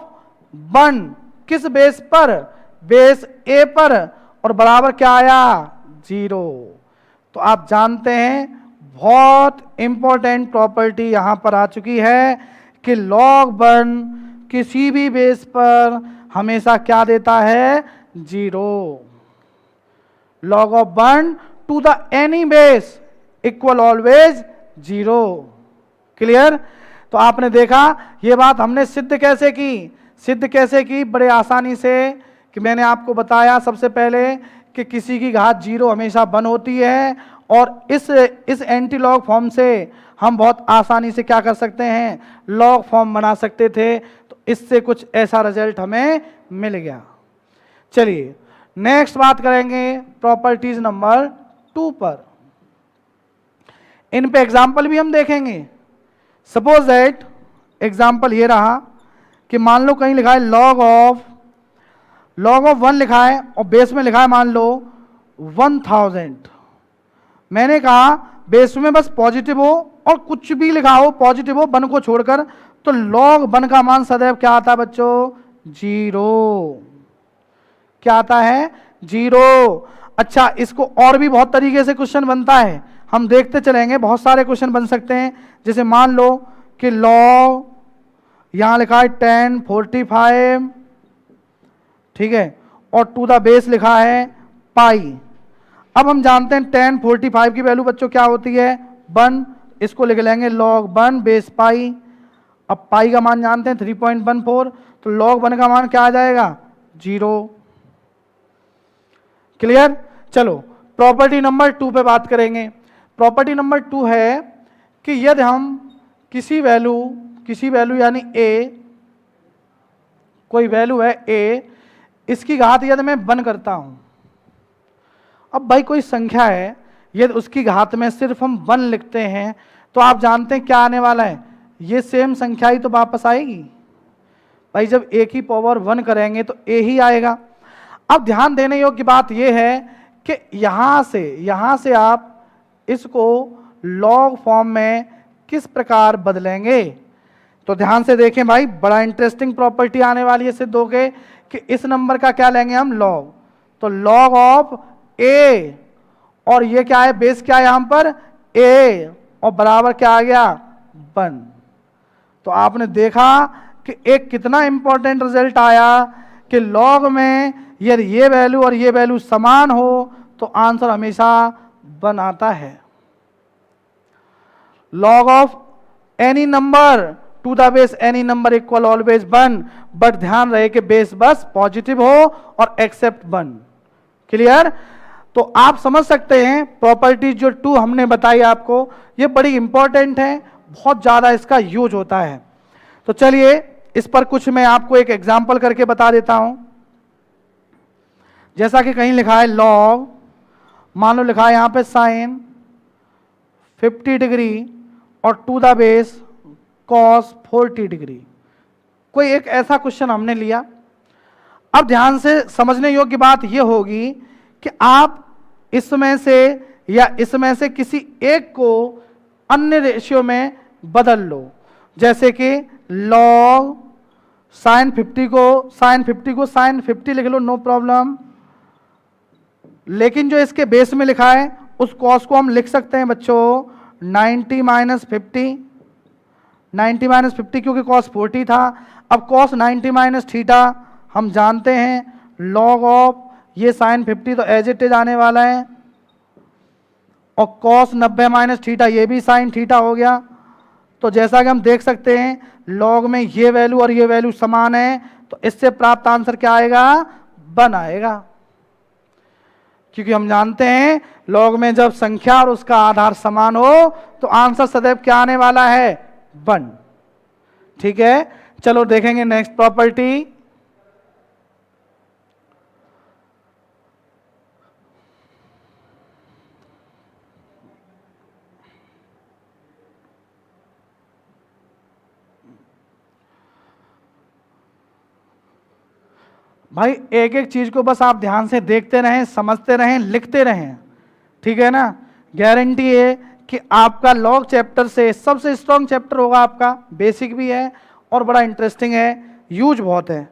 Speaker 1: 1 किस बेस पर? बेस a पर, और बराबर क्या आया? 0। तो आप जानते हैं बहुत इंपॉर्टेंट प्रॉपर्टी यहां पर आ चुकी है कि log 1 किसी भी बेस पर हमेशा क्या देता है? 0। log of 1 to the any base equal always 0। Clear? तो आपने देखा ये बात हमने सिद्ध कैसे की? सिद्ध कैसे की? बड़े आसानी से, कि मैंने आपको बताया सबसे पहले कि किसी की घात 0 हमेशा 1 होती है, और इस एंटी लॉग फॉर्म से हम बहुत आसानी से क्या कर सकते हैं? लॉग फॉर्म बना सकते थे। तो इससे कुछ ऐसा रिजल्ट हमें मिल गया। चलिए नेक्स्ट बात करेंगे प्रॉपर्टीज नंबर 2 पर। इन पे एग्जाम्पल भी हम देखेंगे। सपोज दैट एग्जाम्पल ये रहा कि मान लो कहीं लिखा है log ऑफ 1 लिखा है और बेस में लिखा है मान लो 1000। मैंने कहा बेस में बस पॉजिटिव हो और कुछ भी लिखा हो पॉजिटिव हो 1 को छोड़कर, तो log 1 का मान सदैव क्या आता है बच्चों? 0। क्या आता है? 0। अच्छा, इसको और भी बहुत तरीके से क्वेश्चन बनता है, हम देखते चलेंगे। बहुत सारे क्वेश्चन बन सकते हैं, जैसे मान लो कि log, यहां लिखा है 1045, ठीक है, और टू द बेस लिखा है पाई। अब हम जानते हैं 1045 की वैल्यू बच्चों क्या होती है? 1। इसको लिख लेंगे log 1 बेस पाई। अब पाई का मान जानते हैं 3.14, तो log 1 का मान क्या आ जाएगा? 0। क्लियर? चलो प्रॉपर्टी नंबर 2 पे बात करेंगे। प्रॉपर्टी नंबर 2 है कि यदि हम किसी वैल्यू यानी a, कोई वैल्यू है a, इसकी घात यदि मैं 1 करता हूं। अब भाई कोई संख्या है, यदि उसकी घात में सिर्फ हम 1 लिखते हैं तो आप जानते हैं क्या आने वाला है? ये सेम संख्या ही तो वापस आएगी। भाई जब a की पावर 1 करेंगे तो a ही आएगा। अब ध्यान देने योग्य बात यह है कि यहां से आप इसको लॉग फॉर्म में किस प्रकार बदलेंगे। तो ध्यान से देखें भाई, बड़ा इंटरेस्टिंग प्रॉपर्टी आने वाली है सिद्ध होके कि इस नंबर का क्या लेंगे हम? लॉग। तो लॉग ऑफ a, और ये क्या है? बेस क्या है यहां पर? a, और बराबर क्या आ गया? 1। तो आपने देखा कि एक कितना इंपॉर्टेंट रिजल्ट आया कि लॉग में यदि ये वैल्यू और ये वैल्यू समान हो तो आंसर हमेशा 1 आता है। log of any number two the base any number equal always 1, but ध्यान रहे कि बेस बस पॉजिटिव हो और एक्सेप्ट 1। क्लियर? तो आप समझ सकते हैं प्रॉपर्टी जो 2 हमने बताई आपको, ये बड़ी इंपॉर्टेंट है, बहुत ज्यादा इसका यूज होता है। तो चलिए इस पर कुछ मैं आपको एक एग्जांपल करके बता देता हूं। जैसा कि कहीं लिखा है log, मान लो लिखा है यहां पे साइन 50 डिग्री और to the base cos 40 degree. कोई एक ऐसा क्वेश्चन हमने लिया। अब ध्यान से समझने योग्य बात यह होगी कि आप इसमें से या इसमें से किसी एक को अन्य रेशियो में बदल लो, जैसे कि log साइन 50 को साइन 50 लिख लो, नो प्रॉब्लम। लेकिन जो इसके बेस में लिखा है उस कॉस को हम लिख सकते हैं बच्चों 90 माइनस 50 क्योंकि कॉस 40 था। अब कॉस 90 माइनस थीटा हम जानते हैं log ऑफ ये साइन 50 तो एज इट इज आने वाला है, और कॉस 90 माइनस थीटा ये भी साइन थीटा हो गया। तो जैसा कि हम देख सकते हैं लॉग में ये वैल्यू और ये वैल्यू समान है, तो इससे प्राप्त आंसर क्या आएगा? 1 आएगा, क्योंकि हम जानते हैं लॉग में जब संख्या और उसका आधार समान हो तो आंसर सदैव क्या आने वाला है? 1। ठीक है, चलो देखेंगे नेक्स्ट प्रॉपर्टी। भाई एक एक चीज को बस आप ध्यान से देखते रहें, समझते रहें, लिखते रहें, ठीक है ना। गारंटी है कि आपका लॉग चैप्टर से सबसे स्ट्रॉन्ग चैप्टर होगा आपका, बेसिक भी है और बड़ा इंटरेस्टिंग है, यूज बहुत है।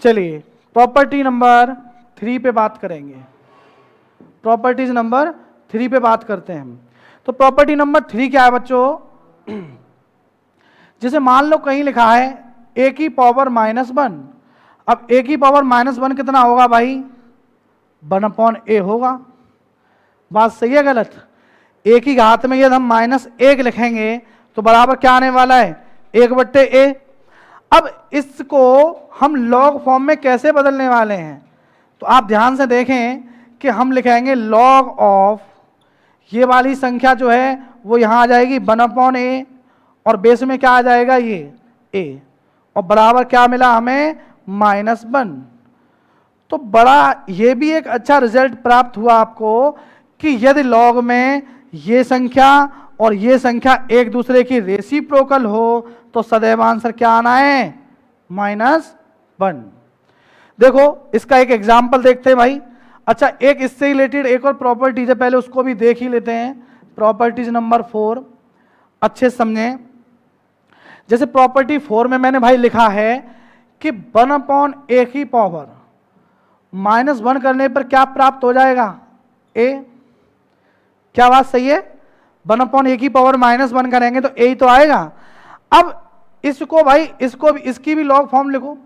Speaker 1: चलिए प्रॉपर्टी नंबर 3 पे बात करेंगे, प्रॉपर्टीज नंबर 3 पे बात करते हैं हम। तो प्रॉपर्टी नंबर 3 क्या है बच्चों? जैसे मान लो कहीं लिखा है a की पावर -1। अब a की पावर -1 कितना होगा भाई? 1/a होगा। बात सही है गलत? a की घात में यदि हम -1 लिखेंगे तो बराबर क्या आने वाला है? 1/a। अब इसको हम लॉग फॉर्म में कैसे बदलने वाले हैं? तो आप ध्यान से देखें कि हम लिखेंगे लॉग ऑफ ये वाली संख्या जो है वो यहाँ आ जाएगी 1/a, और बेस में क्या आ जाएगा? ये a, और बराबर क्या मिला हमें? -1। तो बड़ा ये भी एक अच्छा रिजल्ट प्राप्त हुआ आपको कि यदि लॉग में ये संख्या और ये संख्या एक दूसरे की रेसिप्रोकल हो तो सदैव आंसर क्या आना है? -1। देखो इसका एक एग्जाम्पल देखते हैं भाई। अच्छा, एक इससे रिलेटेड एक और प्रॉपर्टीज है, पहले उसको भी देख ही लेते हैं। प्रॉपर्टीज नंबर 4 अच्छे समझें। जैसे प्रॉपर्टी 4 में मैंने भाई लिखा है कि 1/a की पावर -1 करने पर क्या प्राप्त हो जाएगा? a। क्या बात सही है? 1/a की पावर -1 करेंगे तो a ही तो आएगा। अब इसको भाई इसकी भी लॉग फॉर्म लिखो।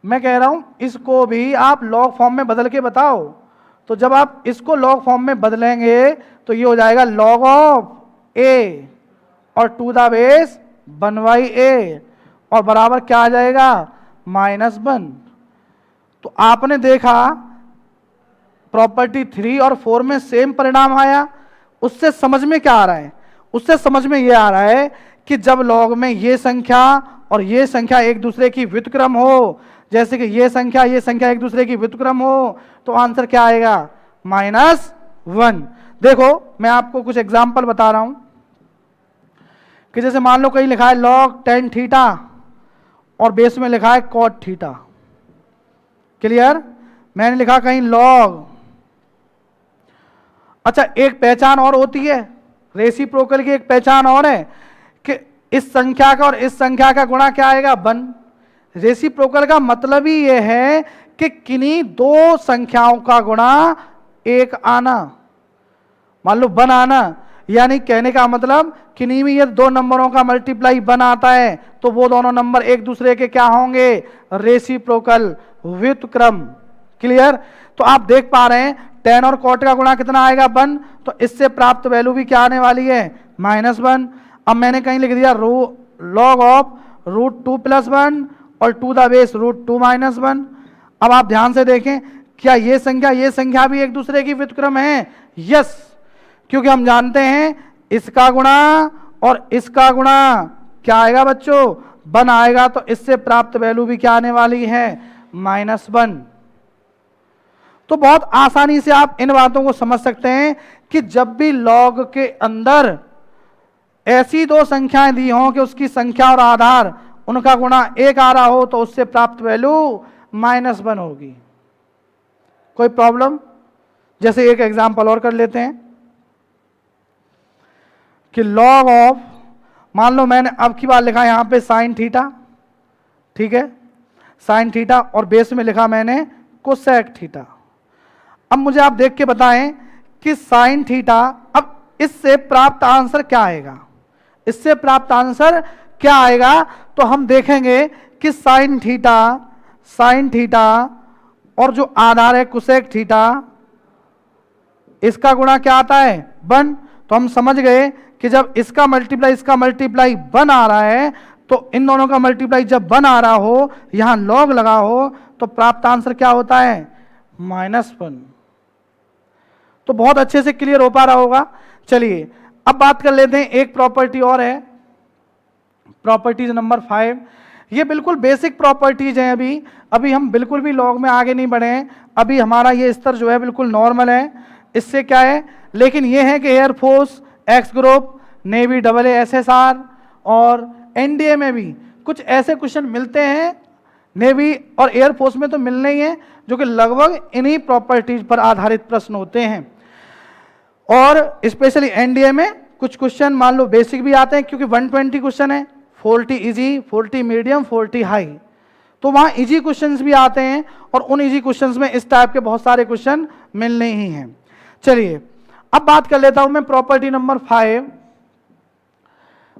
Speaker 1: मैं कह रहा हूं इसको भी आप लॉग फॉर्म में बदल के बताओ। तो जब आप इसको लॉग फॉर्म में बदलेंगे तो ये हो जाएगा log ऑफ a और टू द बेस 1/a, और बराबर क्या आ जाएगा? -1। तो आपने देखा प्रॉपर्टी 3 और 4 में सेम परिणाम आया। उससे समझ में क्या आ रहा है? उससे समझ में ये आ रहा है कि जब लॉग में ये संख्या और ये संख्या एक दूसरे की व्युत्क्रम हो, जैसे कि ये संख्या एक दूसरे की व्युत्क्रम हो, तो आंसर क्या आएगा? -1। देखो मैं आपको कुछ एग्जाम्पल बता रहा हूं कि जैसे मान लो कहीं लिखा है log tan थीटा और बेस में लिखा है cot थीटा। क्लियर? मैंने लिखा कहीं log। अच्छा, एक पहचान और होती है रेसिप्रोकल की, एक पहचान और है कि इस संख्या का और इस संख्या का गुणा क्या आएगा? 1। रेसिप्रोकल का मतलब ही यह है कि किन्हीं दो संख्याओं का गुणा 1 आना। मान लो 1 आना, यानी कहने का मतलब किन्हीं भी यदि दो नंबरों का मल्टीप्लाई 1 आता है तो वो दोनों नंबर एक दूसरे के क्या होंगे? रेसिप्रोकल, व्युत्क्रम। क्लियर? तो आप देख पा रहे हैं tan और cot का गुणा कितना आएगा? 1। तो इससे प्राप्त वैल्यू भी क्या आने वाली है? -1। अब मैंने कहीं लिख दिया log ऑफ √2 + 1 और टू द बेस √2 - 1। अब आप ध्यान से देखें, क्या ये संख्या भी एक दूसरे की व्युत्क्रम है? यस, क्योंकि हम जानते हैं इसका गुणा और इसका गुणा क्या आएगा बच्चों? 1 आएगा। तो इससे प्राप्त वैल्यू भी क्या आने वाली है? -1। तो बहुत आसानी से आप इन बातों को समझ सकते हैं कि जब भी लॉग के अंदर ऐसी दो संख्याएं दी हों कि उसकी संख्या और आधार उनका गुणा 1 आ रहा हो तो उससे प्राप्त वैल्यू -1 होगी। कोई प्रॉब्लम? जैसे एक एग्जाम्पल और कर लेते हैं। कि लॉग ऑफ, मान लो मैंने अब की बार लिखा यहां पे साइन थीटा, ठीक है, साइन थीटा, और बेस में लिखा मैंने कोसेक थीटा। अब मुझे आप देख के बताएं कि साइन थीटा, अब इससे प्राप्त आंसर क्या आएगा, इससे प्राप्त आंसर क्या आएगा, तो हम देखेंगे कि साइन थीटा और जो आधार है कोसेक थीटा, इसका गुणा क्या आता है 1। तो हम समझ गए कि जब इसका मल्टीप्लाई 1 आ रहा है, तो इन दोनों का मल्टीप्लाई जब 1 आ रहा हो, यहां लॉग लगा हो, तो प्राप्त आंसर क्या होता है -1। तो बहुत अच्छे से क्लियर हो पा रहा होगा। चलिए अब बात कर लेते हैं, एक प्रॉपर्टी और है, प्रॉपर्टीज नंबर 5। ये बिल्कुल बेसिक प्रॉपर्टीज हैं, अभी हम बिल्कुल भी लॉग में आगे नहीं बढ़े हैं, अभी हमारा ये स्तर जो है बिल्कुल नॉर्मल है। इससे क्या है, लेकिन ये है कि air force, x group, navy SSR और एनडीए में भी कुछ ऐसे क्वेश्चन मिलते हैं, नेवी और एयरफोर्स में तो मिलने ही हैं, जो कि लगभग इन्हीं प्रॉपर्टीज पर आधारित प्रश्न होते हैं। और स्पेशली एनडीए में कुछ क्वेश्चन मान लो बेसिक भी आते हैं, क्योंकि 120 क्वेश्चन है, 40 इजी, 40 मीडियम, 40 हाई, तो वहाँ इजी क्वेश्चंस भी आते हैं, और उन इजी क्वेश्चंस में इस टाइप के बहुत सारे क्वेश्चन मिलने ही हैं। चलिए अब बात कर लेता हूं मैं प्रॉपर्टी नंबर 5।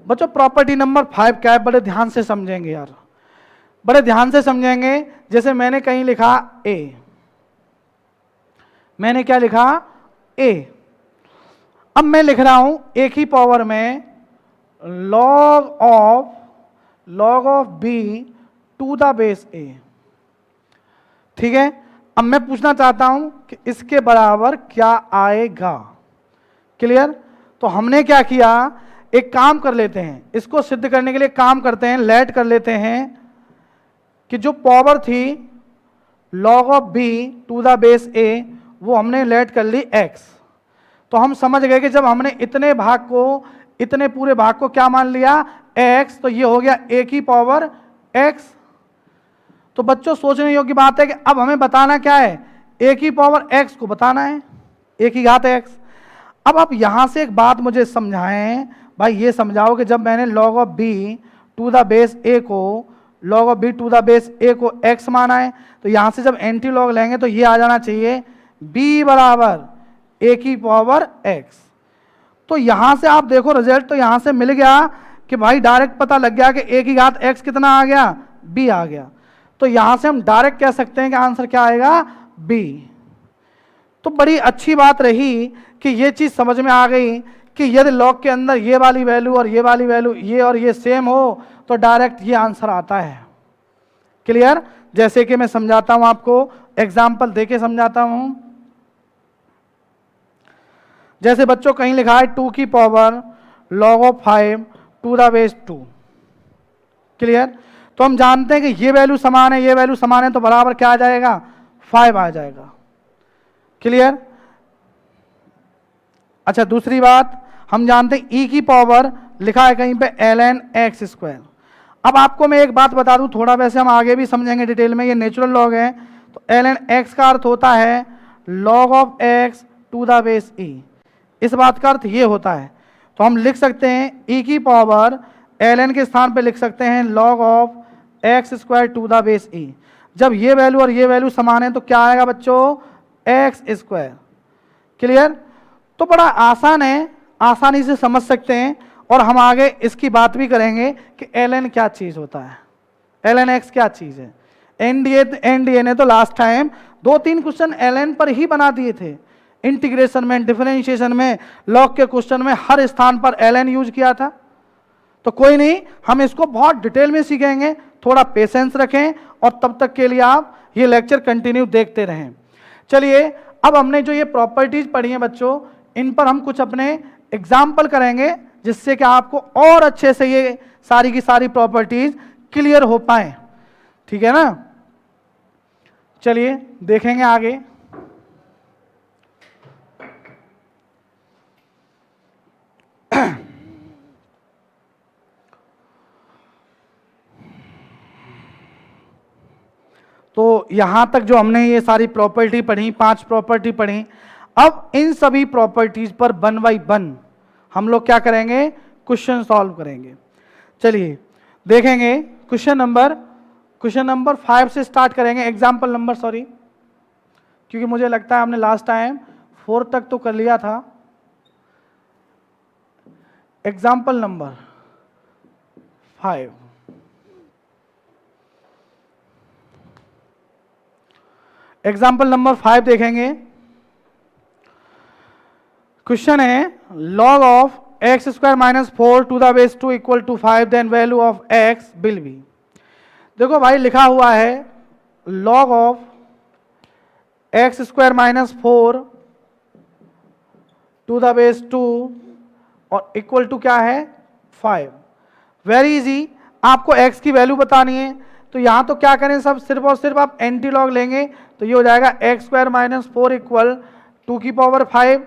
Speaker 1: बच्चों प्रॉपर्टी नंबर 5 क्या है, बड़े ध्यान से समझेंगे यार, बड़े ध्यान से समझेंगे। जैसे मैंने कहीं लिखा ए, मैंने क्या लिखा ए, अब मैं लिख रहा हूं ए की पावर में log of B to the base A, ठीक है। अब मैं पूछना चाहता हूं कि इसके बराबर क्या आएगा, क्लियर। तो हमने क्या किया, एक काम कर लेते हैं, इसको सिद्ध करने के लिए काम करते हैं, लेट कर लेते हैं कि जो पावर थी log of B to the base A, वो हमने लेट कर ली x। तो हम समझ गए कि जब हमने इतने पूरे भाग को क्या मान लिया x, तो ये हो गया a की पावर x। तो बच्चों सोचने योग्य बात है कि अब हमें बताना क्या है, a की पावर x को बताना है, a की घात x। अब आप यहां से एक बात मुझे समझाएं भाई, ये समझाओ कि जब मैंने log of b to the base a को x माना है, तो यहां से जब एंटी लॉग लेंगे तो ये आ जाना चाहिए b बराबर a की पावर x। तो यहां से आप देखो रिजल्ट तो यहां से मिल गया कि भाई डायरेक्ट पता लग गया कि a की घात x कितना आ गया, b आ गया। तो यहां से हम डायरेक्ट कह सकते हैं कि आंसर क्या आएगा b। तो बड़ी अच्छी बात रही कि ये चीज समझ में आ गई कि यदि लॉग के अंदर ये वाली वैल्यू और ये वाली वैल्यू ये और ये सेम हो, तो डायरेक्ट ये आंसर आता है, क्लियर। जैसे कि मैं समझाता हूं आपको, एग्जाम्पल देके समझाता हूं। जैसे बच्चों कहीं लिखा है 2 की power log of 5 to the base 2, clear. तो हम जानते हैं कि ये वैल्यू समान है, ये वैल्यू समान है, तो बराबर क्या आ जाएगा 5 आ जाएगा, क्लियर। अच्छा दूसरी बात, हम जानते हैं e की पावर लिखा है कहीं पे ln x²। अब आपको मैं एक बात बता दूं, थोड़ा वैसे हम आगे भी समझेंगे डिटेल में, ये नेचुरल लॉग है, तो ln x का अर्थ होता है log of x to the base e, इस बात का अर्थ ये होता है। तो हम लिख सकते हैं e की पावर ln के स्थान पे लिख सकते हैं log of x² to the base e। जब ये वैल्यू और ये वैल्यू समान है तो क्या आएगा बच्चों x², क्लियर। तो बड़ा आसान है, आसानी से समझ सकते हैं, और हम आगे इसकी बात भी करेंगे कि ln क्या चीज होता है, ln x क्या चीज है। एनडीए ने तो लास्ट टाइम 2-3 क्वेश्चन ln पर ही बना दिए थे, इंटीग्रेशन में, डिफरेंशिएशन में, लॉग के क्वेश्चन में हर स्थान पर ln यूज किया था। तो कोई नहीं, हम इसको बहुत डिटेल में सीखेंगे, थोड़ा पेशेंस रखें, और तब तक के लिए आप ये लेक्चर कंटिन्यू देखते रहें। चलिए अब हमने जो ये प्रॉपर्टीज पढ़ी हैं बच्चों, इन पर हम कुछ अपने एग्जाम्पल करेंगे, जिससे कि आपको और अच्छे से ये सारी की सारी प्रॉपर्टीज क्लियर हो पाए, ठीक है ना। चलिए देखेंगे आगे। तो यहां तक जो हमने ये सारी प्रॉपर्टी पढ़ी, 5 प्रॉपर्टी पढ़ी, अब इन सभी प्रॉपर्टीज पर 1 बाय 1 हम लोग क्या करेंगे, क्वेश्चन सॉल्व करेंगे। चलिए देखेंगे क्वेश्चन नंबर 5 से स्टार्ट करेंगे। एग्जाम्पल नंबर, सॉरी, क्योंकि मुझे लगता है हमने लास्ट टाइम 4 तक तो कर लिया था। एग्जाम्पल नंबर 5, एग्जाम्पल नंबर 5 देखेंगे। क्वेश्चन है log of x square minus 4 to the base 2 equal to 5, then value of x will be. देखो भाई लिखा हुआ है log of x square minus 4 to the base 2 और इक्वल टू क्या है, 5। वेरी इजी, आपको x की वैल्यू बतानी है, तो यहां तो क्या करें, सब सिर्फ और सिर्फ आप एंटी लॉग लेंगे, तो ये हो जाएगा एक्स स्क्वायर माइनस 4 इक्वल 2 की पावर 5।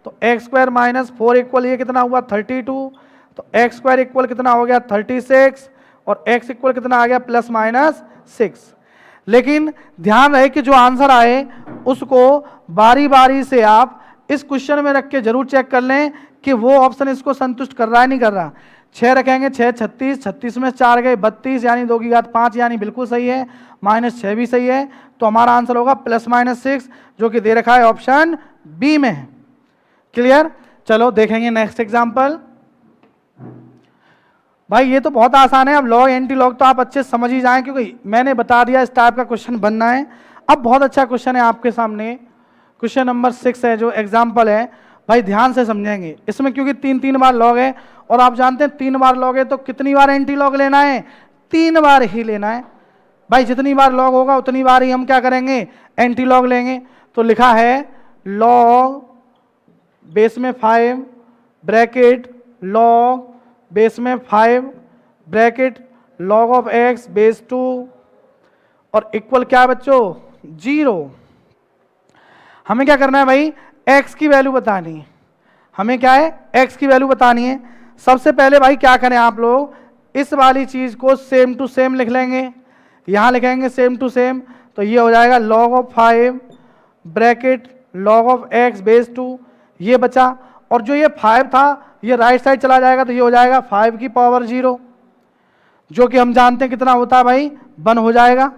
Speaker 1: तो एक्स स्क्वायर माइनस 4 इक्वल ये कितना हुआ, 32। तो एक्स स्क्वायर इक्वल कितना हो गया, 36, और x इक्वल कितना आ गया, प्लस माइनस 6। लेकिन ध्यान रहे कि जो आंसर आए उसको बारी बारी से आप इस क्वेश्चन में रख के जरूर चेक कर लें कि वो ऑप्शन इसको संतुष्ट कर रहा है नहीं कर रहा। 6 रखेंगे, 6 36, 36 में 4 गए 32, यानी 2 की घात 5, यानी बिल्कुल सही है। -6 भी सही है, तो हमारा आंसर होगा प्लस माइनस 6, जो कि दे रखा है ऑप्शन बी में है। क्लियर? चलो देखेंगे नेक्स्ट एग्जाम्पल। भाई ये तो बहुत आसान है, अब लॉग एंटी लॉग तो आप अच्छे समझ ही जाएं, क्योंकि मैंने बता दिया इस टाइप का क्वेश्चन बनना है। अब बहुत अच्छा क्वेश्चन है आपके सामने, क्वेश्चन नंबर 6 है जो एग्जाम्पल है। भाई ध्यान से समझेंगे इसमें, क्योंकि 3 बार लॉग है, और आप जानते हैं 3 बार लॉग है तो कितनी बार एंटी लॉग लेना है, 3 बार ही लेना है। भाई जितनी बार लॉग होगा उतनी बार ही हम क्या करेंगे, एंटी लॉग लेंगे। तो लिखा है लॉग बेस में 5 ब्रैकेट लॉग बेस में 5 bracket log of x base 2 और इक्वल क्या है बच्चों, 0। हमें क्या करना है भाई, x की वैल्यू बतानी है। हमें क्या है, x की वैल्यू बतानी है। सबसे पहले भाई क्या करें आप लोग, इस वाली चीज को सेम टू सेम लिख लेंगे, यहां लिखेंगे सेम टू सेम, तो ये हो जाएगा log of 5 bracket log of x base 2, ये बचा। और जो ये 5 था ये राइट साइड चला जाएगा, तो ये हो जाएगा 5 की पावर 0, जो कि हम जानते हैं कितना होता है भाई, 1 हो जाएगा।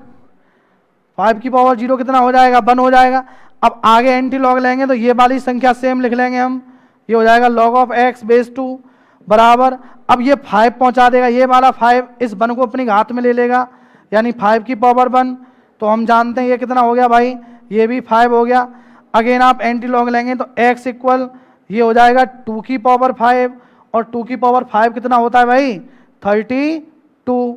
Speaker 1: 5 की पावर 0 कितना हो जाएगा, 1 हो जाएगा। अब आगे एंटी लॉग लेंगे तो ये वाली संख्या सेम लिख लेंगे हम, ये हो जाएगा log ऑफ x बेस 2 बराबर। अब ये 5 पहुंचा देगा, ये वाला 5 इस 1 को अपनी घात में ले लेगा, यानी 5 की पावर 1। तो हम जानते हैं ये कितना हो गया भाई, ये भी 5 हो गया। अगेन आप एंटी लॉग लेंगे तो x इक्वल ये हो जाएगा 2 की पावर 5, और 2 की पावर 5 कितना होता है भाई, 32,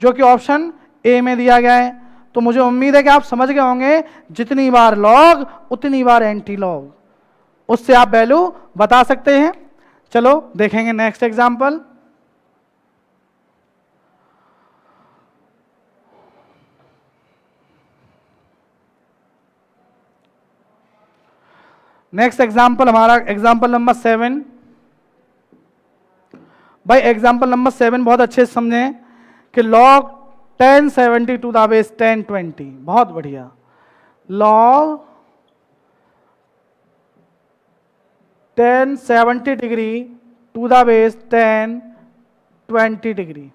Speaker 1: जो कि ऑप्शन ए में दिया गया है। तो मुझे उम्मीद है कि आप समझ गए होंगे, जितनी बार लॉग उतनी बार एंटी लॉग, उससे आप वैल्यू बता सकते हैं। चलो देखेंगे नेक्स्ट एग्जांपल। नेक्स्ट एग्जांपल हमारा एग्जांपल नंबर 7। भाई एग्जांपल नंबर 7 बहुत अच्छे से समझें कि log 1070 टू द बेस 1020, बहुत बढ़िया। log 1070 degree to the base 1020 degree,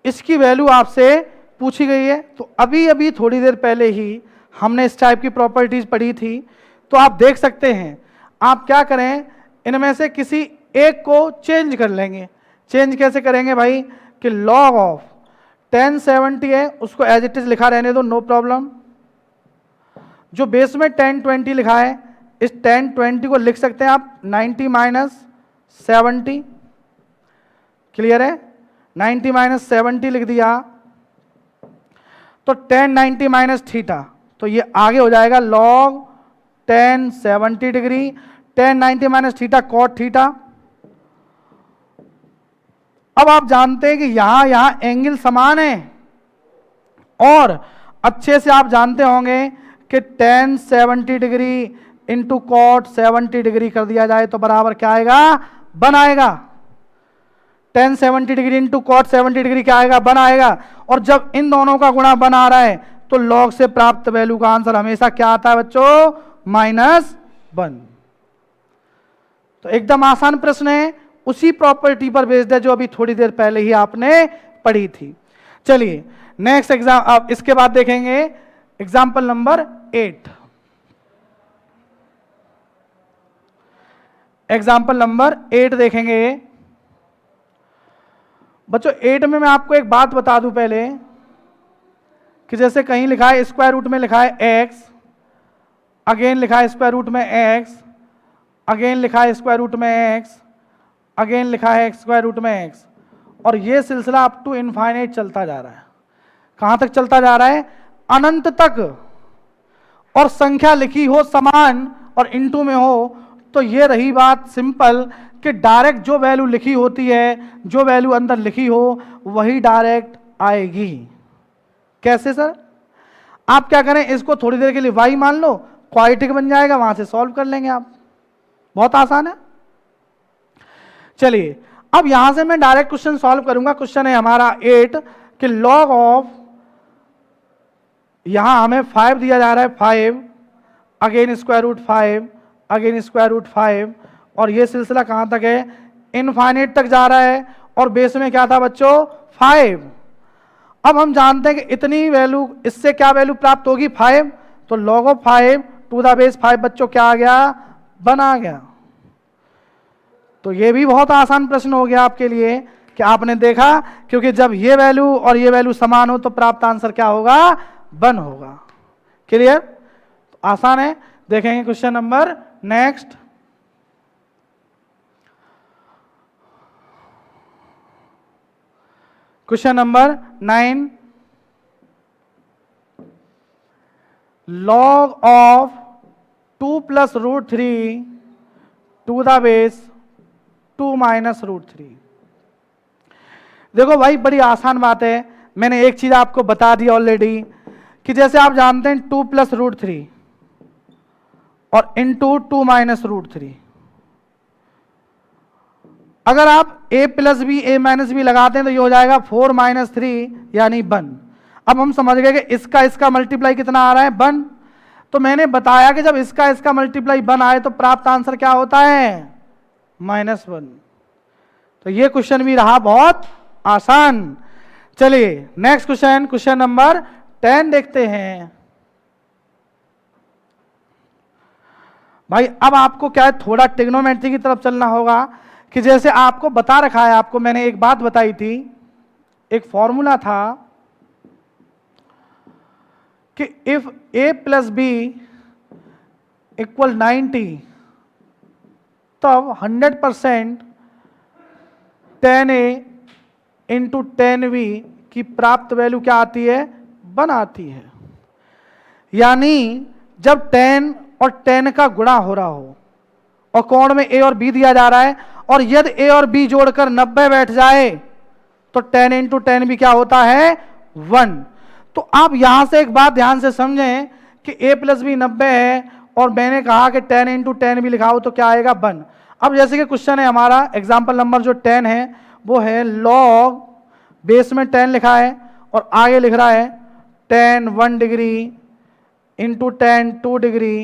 Speaker 1: इसकी वैल्यू आपसे पूछी गई है। तो अभी अभी थोड़ी देर पहले ही हमने इस टाइप की प्रॉपर्टीज पढ़ी थी, तो आप देख सकते हैं। आप क्या करें, इनमें से किसी एक को चेंज कर लेंगे। चेंज कैसे करेंगे भाई, कि log ऑफ 1070 है उसको एज इट इज लिखा रहने दो, नो प्रॉब्लम। जो बेस में 1020 लिखा है, इस 1020 को लिख सकते हैं आप 90 माइनस 70। क्लियर है, 90 माइनस 70 लिख दिया, तो 1090 माइनस थीटा, तो ये आगे हो जाएगा log 1070 degree 1090 minus theta cot theta. अब आप जानते हैं कि यहां एंगल समान है, और अच्छे से आप जानते होंगे कि 1070 डिग्री इंटू कॉट 70 डिग्री कर दिया जाए तो बराबर क्या आएगा, 1 आएगा। 1070 डिग्री इंटू कॉट 70 डिग्री क्या आएगा, 1 आएगा। और जब इन दोनों का गुणा 1 आ रहा है तो लॉग से प्राप्त वैल्यू का आंसर हमेशा क्या आता है बच्चों, -1। तो एकदम आसान प्रश्न है, उसी प्रॉपर्टी पर बेस्ड है जो अभी थोड़ी देर पहले ही आपने पढ़ी थी। चलिए नेक्स्ट एग्जाम, अब इसके बाद देखेंगे एग्जाम्पल नंबर 8। एग्जाम्पल नंबर 8 देखेंगे बच्चों। 8 में मैं आपको एक बात बता दूं पहले कि जैसे कहीं लिखा है स्क्वायर रूट में लिखा है x, अगेन लिखा है स्क्वायर रूट में x, अगेन लिखा है स्क्वायर रूट में x, अगेन लिखा है स्क्वायर रूट में x, और ये सिलसिला अप टू इनफाइनाइट चलता जा रहा है। कहां तक चलता जा रहा है? अनंत तक। और संख्या लिखी हो समान और इनटू में हो, तो ये रही बात सिंपल कि डायरेक्ट जो वैल्यू लिखी होती है, जो वैल्यू अंदर लिखी हो वही डायरेक्ट आएगी। कैसे सर? आप क्या करें, इसको थोड़ी देर के लिए y मान लो, क्वाड्रेटिक बन जाएगा, वहां से सॉल्व कर लेंगे आप। बहुत आसान है। चलिए अब यहां से मैं डायरेक्ट क्वेश्चन सॉल्व करूंगा। क्वेश्चन है हमारा 8 कि लॉग ऑफ, यहां हमें 5 दिया जा रहा है, 5 again square root 5 again square root 5, और ये सिलसिला कहां तक है? इनफाइनाइट तक जा रहा है। और बेस में क्या था बच्चों? 5। अब हम जानते हैं कि इतनी वैल्यू, इससे क्या वैल्यू प्राप्त होगी? 5। तो log of 5 to the base 5 बच्चों क्या आ गया? 1 आ गया। तो ये भी बहुत आसान प्रश्न हो गया आपके लिए कि आपने देखा, क्योंकि जब ये वैल्यू और ये वैल्यू समान हो तो प्राप्त आंसर क्या होगा? 1 होगा। क्लियर? तो आसान है। देखेंगे question number next. Question number 9, log of 2 plus root 3 to the base 2 minus root 3। देखो भाई बड़ी आसान बात है, मैंने एक चीज आपको बता दी ऑलरेडी कि जैसे आप जानते हैं 2 प्लस रूट 3 और इंटू 2 माइनस रूट 3, अगर आप a plus B a minus B लगाते हैं तो ये हो जाएगा 4 माइनस 3 यानी 1। अब हम समझ गए कि इसका मल्टीप्लाई कितना आ रहा है? 1। तो मैंने बताया कि जब इसका मल्टीप्लाई 1 आए तो प्राप्त आंसर क्या होता है? -1। तो ये क्वेश्चन भी रहा बहुत आसान। चलिए नेक्स्ट क्वेश्चन, क्वेश्चन नंबर 10 देखते हैं। भाई अब आपको क्या है, थोड़ा ट्रिग्नोमेट्री की तरफ चलना होगा कि जैसे आपको बता रखा है, आपको मैंने एक बात बताई थी, एक फॉर्मूला था कि if a plus B equal 90 तब 100% 10a इंटू 10v की प्राप्त वैल्यू क्या आती है? 1 आती है। यानी जब 10 और 10 का गुणा हो रहा हो और कोण में a और b दिया जा रहा है, और यदि a और b जोड़कर 90 बैठ जाए तो 10 इंटू 10 भी क्या होता है? 1। तो आप यहां से एक बात ध्यान से समझें कि a प्लस बी 90 है और मैंने कहा कि 10 इंटू 10 भी लिखा हो तो क्या आएगा? 1। अब जैसे कि क्वेश्चन है हमारा, एग्जाम्पल नंबर जो 10 है वो है लॉग, बेस में 10 लिखा है और आगे लिख रहा है 10 1 degree into 10 2 degree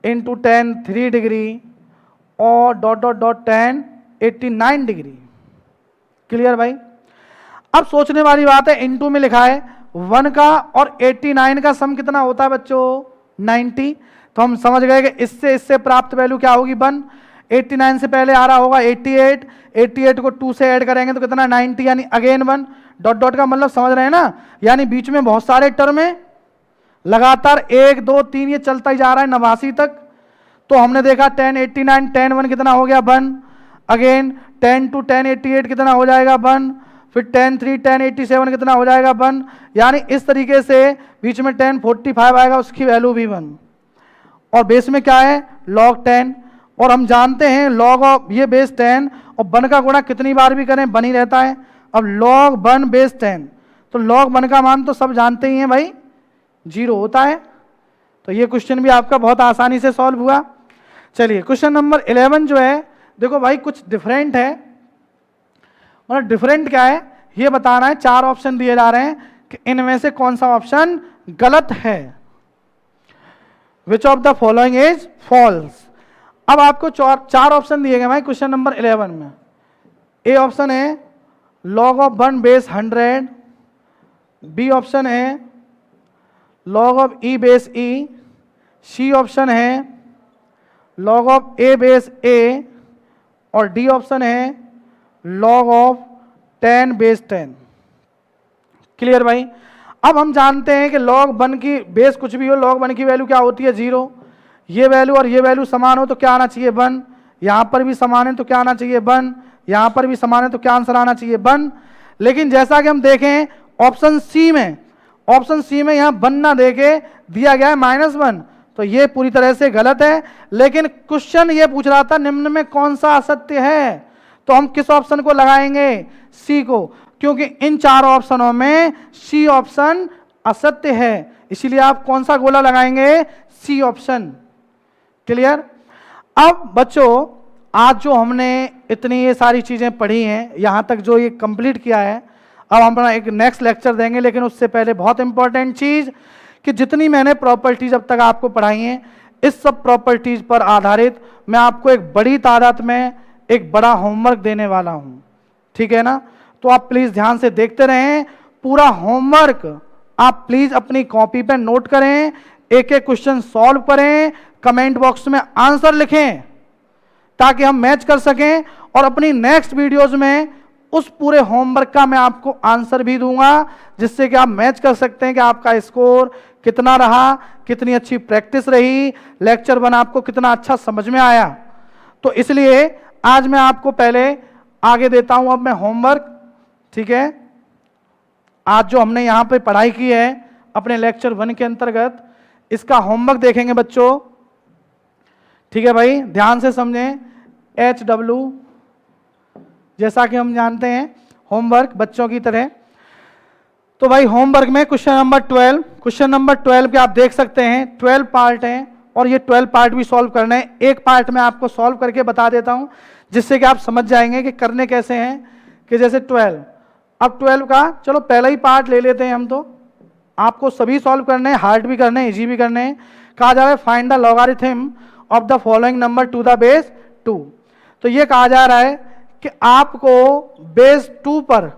Speaker 1: into 10 3 degree और dot dot dot 10 89 degree. Clear भाई? अब सोचने वाली बात है, इनटू में लिखा है 1 का और 89 का सम कितना होता है बच्चों? 90। तो हम समझ गए कि इससे प्राप्त वैल्यू क्या होगी? 1। 89 से पहले आ रहा होगा 88, 88 को 2 से ऐड करेंगे तो कितना? 90, यानी अगेन 1। डॉट डॉट का मतलब समझ रहे हैं ना, यानी बीच में बहुत सारे टर्म है, लगातार 1 2 3 ये चलता ही जा रहा है 89 तक। तो हमने देखा 10 89 10 1 कितना हो गया? 1। अगेन 10 टू 10 88 कितना हो जाएगा? 1। फिर 10 3 10 87 कितना हो जाएगा? 1। यानी इस तरीके से बीच में 10 45 आएगा, उसकी वैल्यू भी 1। और बेस में क्या है? लॉग 10। और हम जानते हैं लॉग ऑफ ये बेस 10 और 1 का गुणा कितनी बार भी करें 1 ही रहता है। अब लॉग 1 बेस 10, तो लॉग 1 का मान तो सब जानते ही हैं भाई, 0 होता है। तो ये क्वेश्चन भी आपका बहुत आसानी से सॉल्व हुआ। चलिए क्वेश्चन नंबर 11 जो है, देखो भाई कुछ डिफरेंट है। मतलब डिफरेंट क्या है ये बताना है। 4 ऑप्शन दिए जा रहे हैं कि इनमें से कौन सा ऑप्शन गलत है। Which of the following is false. अब आपको चार ऑप्शन दिए गए भाई क्वेश्चन नंबर 11 में। ए ऑप्शन है log of 1 base 100, B option है log of e base e, C option है log of a base a, और डी ऑप्शन है log ऑफ 10 बेस 10। क्लियर भाई? अब हम जानते हैं कि log 1 की बेस कुछ भी हो, log 1 की वैल्यू क्या होती है 0। ये वैल्यू और ये वैल्यू समान हो तो क्या आना चाहिए 1, यहां पर भी समान है तो क्या आना चाहिए 1, यहां पर भी समान है तो क्या आंसर आना चाहिए 1। लेकिन जैसा कि हम देखें ऑप्शन सी में यहां 1 ना देके दिया गया है -1, तो ये पूरी तरह से गलत है। लेकिन क्वेश्चन ये पूछ रहा था निम्न में कौन सा असत्य है, तो हम किस ऑप्शन को लगाएंगे? सी को, क्योंकि इन 4 ऑप्शनों में सी ऑप्शन असत्य है, इसीलिए आप कौन सा गोला लगाएंगे? C option. क्लियर? अब बच्चों आज जो हमने इतनी ये सारी चीजें पढ़ी हैं, यहां तक जो ये कंप्लीट किया है, अब हम अपना एक नेक्स्ट लेक्चर देंगे। लेकिन उससे पहले बहुत इंपॉर्टेंट चीज कि जितनी मैंने प्रॉपर्टीज अब तक आपको पढ़ाई हैं, इस सब प्रॉपर्टीज पर आधारित मैं आपको एक बड़ी तादाद में एक बड़ा होमवर्क देने वाला हूं। ठीक है ना? तो आप प्लीज ध्यान से देखते रहें। पूरा होमवर्क आप प्लीज अपनी कॉपी पे नोट करें, एक एक क्वेश्चन सॉल्व करें, कमेंट बॉक्स में आंसर लिखें ताकि हम मैच कर सकें, और अपनी नेक्स्ट वीडियोस में उस पूरे होमवर्क का मैं आपको आंसर भी दूंगा, जिससे कि आप मैच कर सकते हैं कि आपका स्कोर कितना रहा, कितनी अच्छी प्रैक्टिस रही, लेक्चर 1 आपको कितना अच्छा समझ में आया। तो इसलिए आज मैं आपको पहले आगे देता हूं अब मैं होमवर्क। ठीक है? आज जो हमने यहां पे पढ़ाई की है अपने लेक्चर 1 के अंतर्गत, इसका होमवर्क देखेंगे बच्चों। ठीक है भाई? ध्यान से समझें। HW जैसा कि हम जानते हैं होमवर्क बच्चों की तरह। तो भाई होमवर्क में क्वेश्चन नंबर 12 के आप देख सकते हैं 12 पार्ट हैं, और ये 12 पार्ट भी सॉल्व करने हैं। एक पार्ट में आपको सॉल्व करके बता देता हूं, जिससे कि आप समझ जाएंगे कि करने कैसे हैं। कि जैसे 12, अब 12 का चलो पहला ही पार्ट ले लेते हैं हम। तो आपको सभी सॉल्व करने हैं, हार्ड भी करने हैं, इजी भी करने हैं। कहा जा रहा है find the logarithm of the following number two the base 2। तो ये कहा जा रहा है कि आपको बेस 2 पर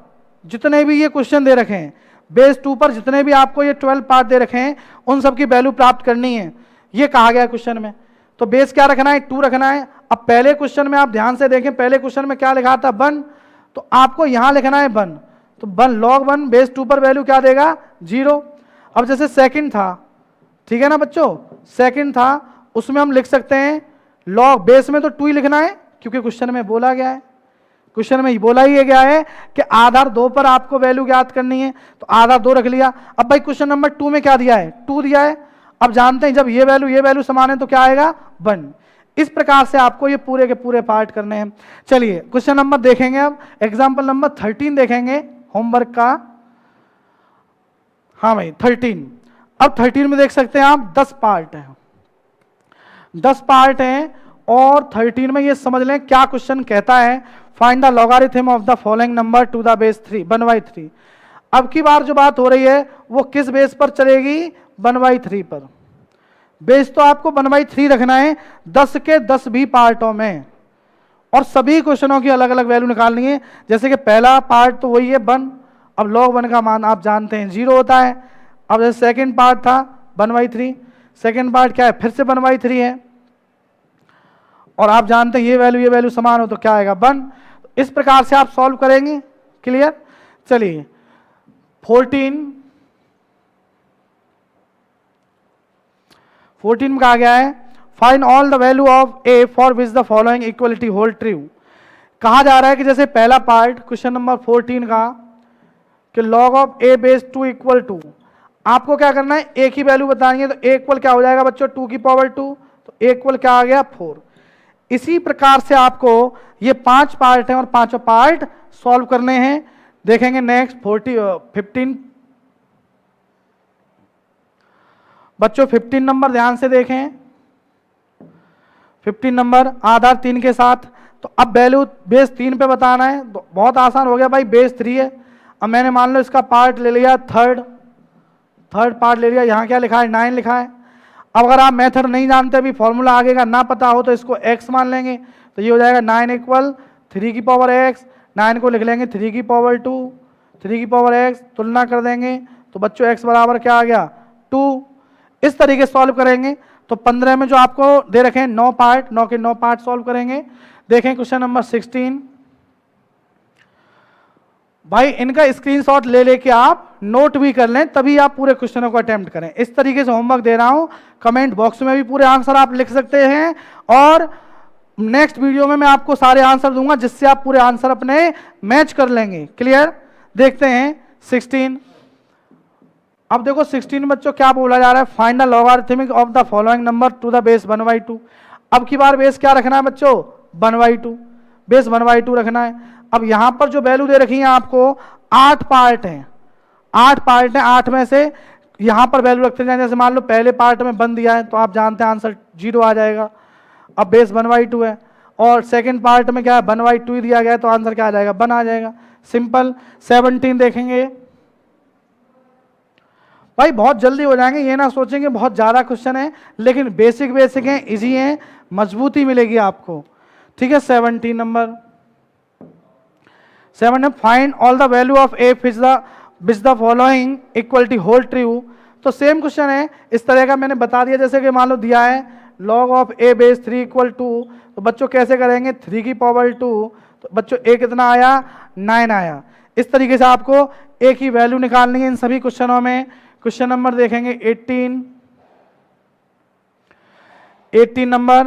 Speaker 1: जितने भी ये क्वेश्चन दे रखे हैं, बेस 2 पर जितने भी आपको ये 12 पार्ट दे रखे हैं, उन सब की वैल्यू प्राप्त करनी है, ये कहा गया क्वेश्चन में। तो बेस क्या रखना है? 2 रखना है। अब पहले क्वेश्चन में आप ध्यान से देखें, पहले क्वेश्चन में क्या लिखा था? 1, तो आपको यहां लिखना है 1। तो 1 log 1 बेस 2 पर वैल्यू क्या देगा? 0। अब जैसे सेकंड था, ठीक है ना बच्चों, सेकंड था, उसमें हम लिख सकते हैं log बेस में तो 2 ही लिखना है, क्योंकि क्वेश्चन में बोला गया है, क्वेश्चन में बोला ही गया है कि आधार 2 पर आपको वैल्यू ज्ञात करनी है, तो आधार 2 रख लिया। अब भाई क्वेश्चन नंबर 2 में क्या दिया है? 2 दिया है। अब जानते हैं जब ये वैल्यू समान है तो क्या आएगा? 1। इस प्रकार से आपको ये पूरे के पूरे पार्ट करने हैं। चलिए क्वेश्चन नंबर देखेंगे। अब एग्जाम्पल नंबर 13 देखेंगे होमवर्क का। हाँ भाई 13। अब 13 में देख सकते हैं आप 10 पार्ट हैं, 10 पार्ट हैं, और 13 में ये समझ लें क्या क्वेश्चन कहता है। Find the logarithm of the following number two the base 3 1/3। अब की बार जो बात हो रही है वो किस बेस पर चलेगी? 1/3 पर। बेस तो आपको 1/3 रखना है 10 के 10 भी पार्टों में, और सभी क्वेश्चनों की अलग अलग वैल्यू निकालनी है। जैसे कि पहला पार्ट तो वही है 1, अब log 1 का मान आप जानते हैं 0 होता है। अब जैसे सेकेंड पार्ट था 1/3, सेकेंड पार्ट क्या है? फिर से 1/3 है, और आप जानते हैं ये वैल्यू समान हो तो क्या आएगा? 1। इस प्रकार से आप सॉल्व करेंगे। क्लियर? चलिए 14 में कहा गया है find all the value of A for which the following equality hold true. कहा जा रहा है कि जैसे पहला पार्ट क्वेश्चन नंबर 14 का कि log of A base 2 equal to, आपको क्या करना है? एक ही वैल्यू बतानी है, तो ए इक्वल क्या हो जाएगा बच्चों? 2 की पावर 2, तो ए इक्वल क्या आ गया? 4। इसी प्रकार से आपको ये 5 पार्ट हैं और पांचों पार्ट सॉल्व करने हैं। देखेंगे नेक्स्ट 15 बच्चों, 15 नंबर ध्यान से देखें। 15 नंबर आधार 3 के साथ, तो अब वैल्यू बेस 3 पे बताना है, तो बहुत आसान हो गया भाई, बेस 3 है। अब मैंने मान लो इसका पार्ट ले लिया थर्ड पार्ट ले लिया, यहाँ क्या लिखा है? 9 लिखा है। अब अगर आप मेथड नहीं जानते, अभी फॉर्मूला आगे का ना पता हो, तो इसको x मान लेंगे, तो ये हो जाएगा 9 इक्वल 3 की पावर x, 9 को लिख लेंगे 3 की पावर 2, 3 की पावर x, तुलना कर देंगे तो बच्चों x बराबर क्या आ गया 2। इस तरीके से सॉल्व करेंगे। तो 15 में जो आपको दे रखे हैं 9 पार्ट, 9 के 9 पार्ट सॉल्व करेंगे। देखें क्वेश्चन नंबर 16। भाई इनका स्क्रीनशॉट ले लेके आप नोट भी कर लें, तभी आप पूरे क्वेश्चनों को अटेम्प्ट करें। इस तरीके से होमवर्क दे रहा हूं, कमेंट बॉक्स में भी पूरे आंसर आप लिख सकते हैं, और नेक्स्ट वीडियो में मैं आपको सारे आंसर दूंगा, जिससे आप पूरे आंसर अपने मैच कर लेंगे। क्लियर? देखते हैं 16। अब देखो 16 बच्चों क्या बोला जा रहा है, find the logarithmic of the following number two the base 1/2। अब की बार बेस क्या रखना है बच्चों 1/2, बेस 1/2 रखना है। अब यहां पर जो वैल्यू दे रखी है आपको 8 पार्ट हैं, 8 पार्ट हैं, 8 में से यहां पर वैल्यू रखते जाए। जैसे मान लो पहले पार्ट में 1 दिया है तो आप जानते हैं आंसर 0 आ जाएगा। अब बेस 1/2 है, और सेकंड पार्ट में क्या है 1/2 ही दिया गया है, तो आंसर क्या आ जाएगा 1 आ जाएगा। सिंपल। 17 देखेंगे भाई, बहुत जल्दी हो जाएंगे, ये ना सोचेंगे बहुत ज्यादा क्वेश्चन है, लेकिन बेसिक बेसिक हैं, इजी हैं, मजबूती मिलेगी आपको। ठीक है, 17 number. 7 find all the value of A which the following equal to hold true. तो सेम क्वेश्चन है, इस तरह का मैंने बता दिया। जैसे कि मान लो दिया है log of A base 3 equal to, तो बच्चों कैसे करेंगे 3 की पावर 2, तो बच्चों ए कितना आया 9 आया। इस तरीके से आपको ए की वैल्यू निकालनी है इन सभी क्वेश्चनों में। क्वेश्चन नंबर देखेंगे 18 नंबर।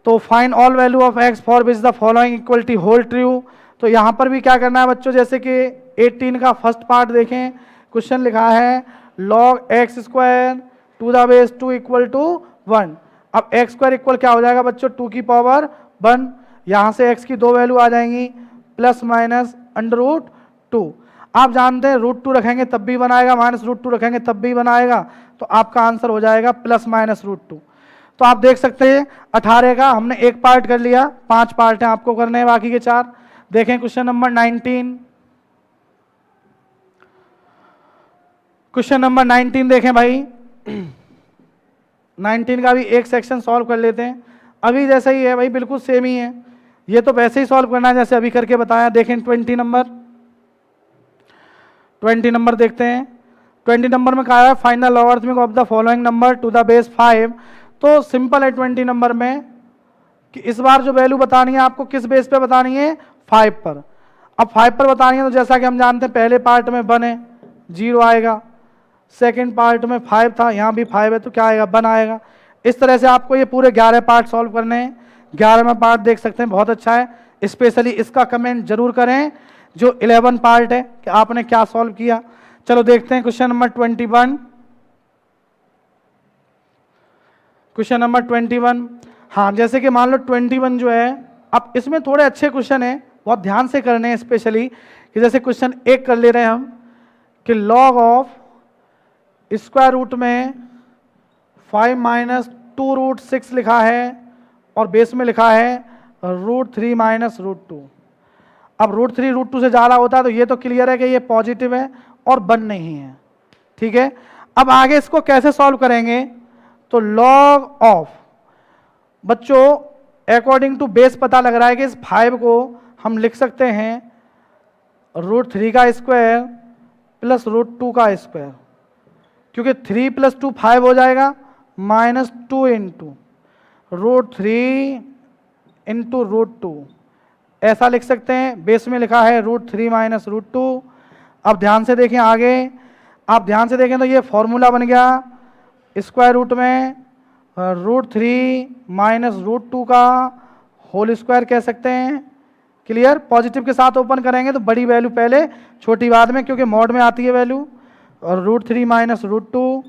Speaker 1: तो find all value of x for which the following equal to hold true. तो यहां पर भी क्या करना है बच्चों, जैसे कि 18 का फर्स्ट पार्ट देखें, क्वेश्चन लिखा है log x square to the base 2 equal to 1। अब x स्क्वायर इक्वल क्या हो जाएगा बच्चों 2 की पावर 1। यहां से x की दो वैल्यू आ जाएंगी, प्लस माइनस √2। आप जानते हैं √2 रखेंगे तब भी बनाएगा, -√2 रखेंगे तब भी बनाएगा, तो आपका आंसर हो जाएगा प्लस माइनस √2। तो आप देख सकते हैं 18 का हमने एक पार्ट कर लिया, 5 पार्ट हैं आपको करने हैं बाकी के 4। देखें क्वेश्चन नंबर 19। क्वेश्चन नंबर 19 देखें भाई, 19 का भी एक सेक्शन सॉल्व कर लेते हैं। अभी जैसा ही है भाई, बिल्कुल सेम ही है, ये तो वैसे ही सॉल्व करना है जैसे अभी करके बताया। देखें 20 नंबर देखते हैं। 20 नंबर में कहा है find the logarithmic of the following number two the base 5। तो सिंपल है 20 नंबर में कि इस बार जो वैल्यू बतानी है आपको किस बेस पे बतानी है 5 पर। अब 5 पर बतानी है तो जैसा कि हम जानते हैं पहले पार्ट में 1 है 0 आएगा, सेकंड पार्ट में 5 था, यहाँ भी 5 है तो क्या आएगा 1 आएगा। इस तरह से आपको ये पूरे 11 पार्ट सॉल्व करने हैं। 11वां पार्ट देख सकते हैं, बहुत अच्छा है। स्पेशली इसका कमेंट जरूर करें जो 11 पार्ट है कि आपने क्या सॉल्व किया। चलो देखते हैं क्वेश्चन नंबर 21। क्वेश्चन नंबर 21, हाँ जैसे कि मान लो 21 जो है, अब इसमें थोड़े अच्छे क्वेश्चन हैं, बहुत ध्यान से करने हैं। स्पेशली कि जैसे क्वेश्चन 1 कर ले रहे हैं हम कि लॉग ऑफ स्क्वायर रूट में 5 माइनस 2√6 लिखा है और बेस में लिखा है √3 माइनस √2। अब √3 √2 से ज़्यादा होता है तो ये तो क्लियर है कि ये पॉजिटिव है और 1 नहीं है। ठीक है, अब आगे इसको कैसे सॉल्व करेंगे, तो लॉग ऑफ बच्चों अकॉर्डिंग टू बेस पता लग रहा है कि इस 5 को हम लिख सकते हैं √3 का स्क्वायर प्लस √2 का स्क्वायर, क्योंकि 3 + 2 5 हो जाएगा, -2 इंटू √3 इंटू √2 ऐसा लिख सकते हैं। बेस में लिखा है √3 माइनस √2। अब ध्यान से देखें आगे, आप ध्यान से देखें तो ये फॉर्मूला बन गया स्क्वायर रूट में √3 माइनस √2 का होल स्क्वायर कह सकते हैं। क्लियर? पॉजिटिव के साथ ओपन करेंगे तो बड़ी वैल्यू पहले छोटी बाद में, क्योंकि मॉड में आती है वैल्यू, और √3 माइनस √2।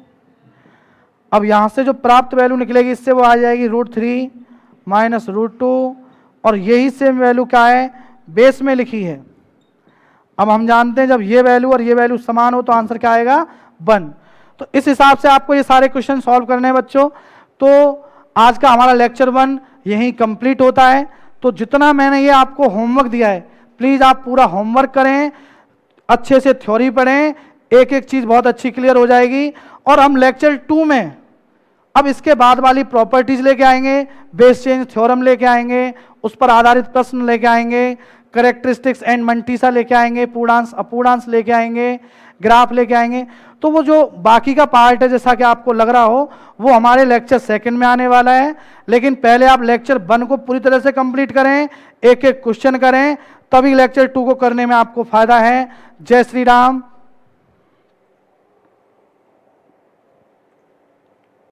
Speaker 1: अब यहाँ से जो प्राप्त वैल्यू निकलेगी इससे वो आ जाएगी √3 माइनस √2, और यही सेम वैल्यू क्या है बेस में लिखी है। अब हम जानते हैं जब ये वैल्यू और ये वैल्यू समान हो तो आंसर क्या आएगा 1। तो इस हिसाब से आपको ये सारे क्वेश्चन सॉल्व करने हैं बच्चों। तो आज का हमारा लेक्चर 1 यहीं कंप्लीट होता है। तो जितना मैंने ये आपको होमवर्क दिया है प्लीज़ आप पूरा होमवर्क करें, अच्छे से थ्योरी पढ़ें, एक एक चीज़ बहुत अच्छी क्लियर हो जाएगी। और हम लेक्चर 2 में अब इसके बाद वाली प्रॉपर्टीज लेके आएंगे, बेस चेंज थ्योरम लेके आएंगे, उस पर आधारित प्रश्न लेके आएंगे, करेक्टरिस्टिक्स एंड मंटीसा लेके आएंगे, पूर्णांश अपूर्णांश लेके आएंगे, ग्राफ लेके आएंगे। तो वो जो बाकी का पार्ट है, जैसा कि आपको लग रहा हो, वो हमारे लेक्चर 2 में आने वाला है। लेकिन पहले आप लेक्चर 1 को पूरी तरह से कंप्लीट करें, एक एक क्वेश्चन करें, तभी लेक्चर 2 को करने में आपको फायदा है। जय श्री राम।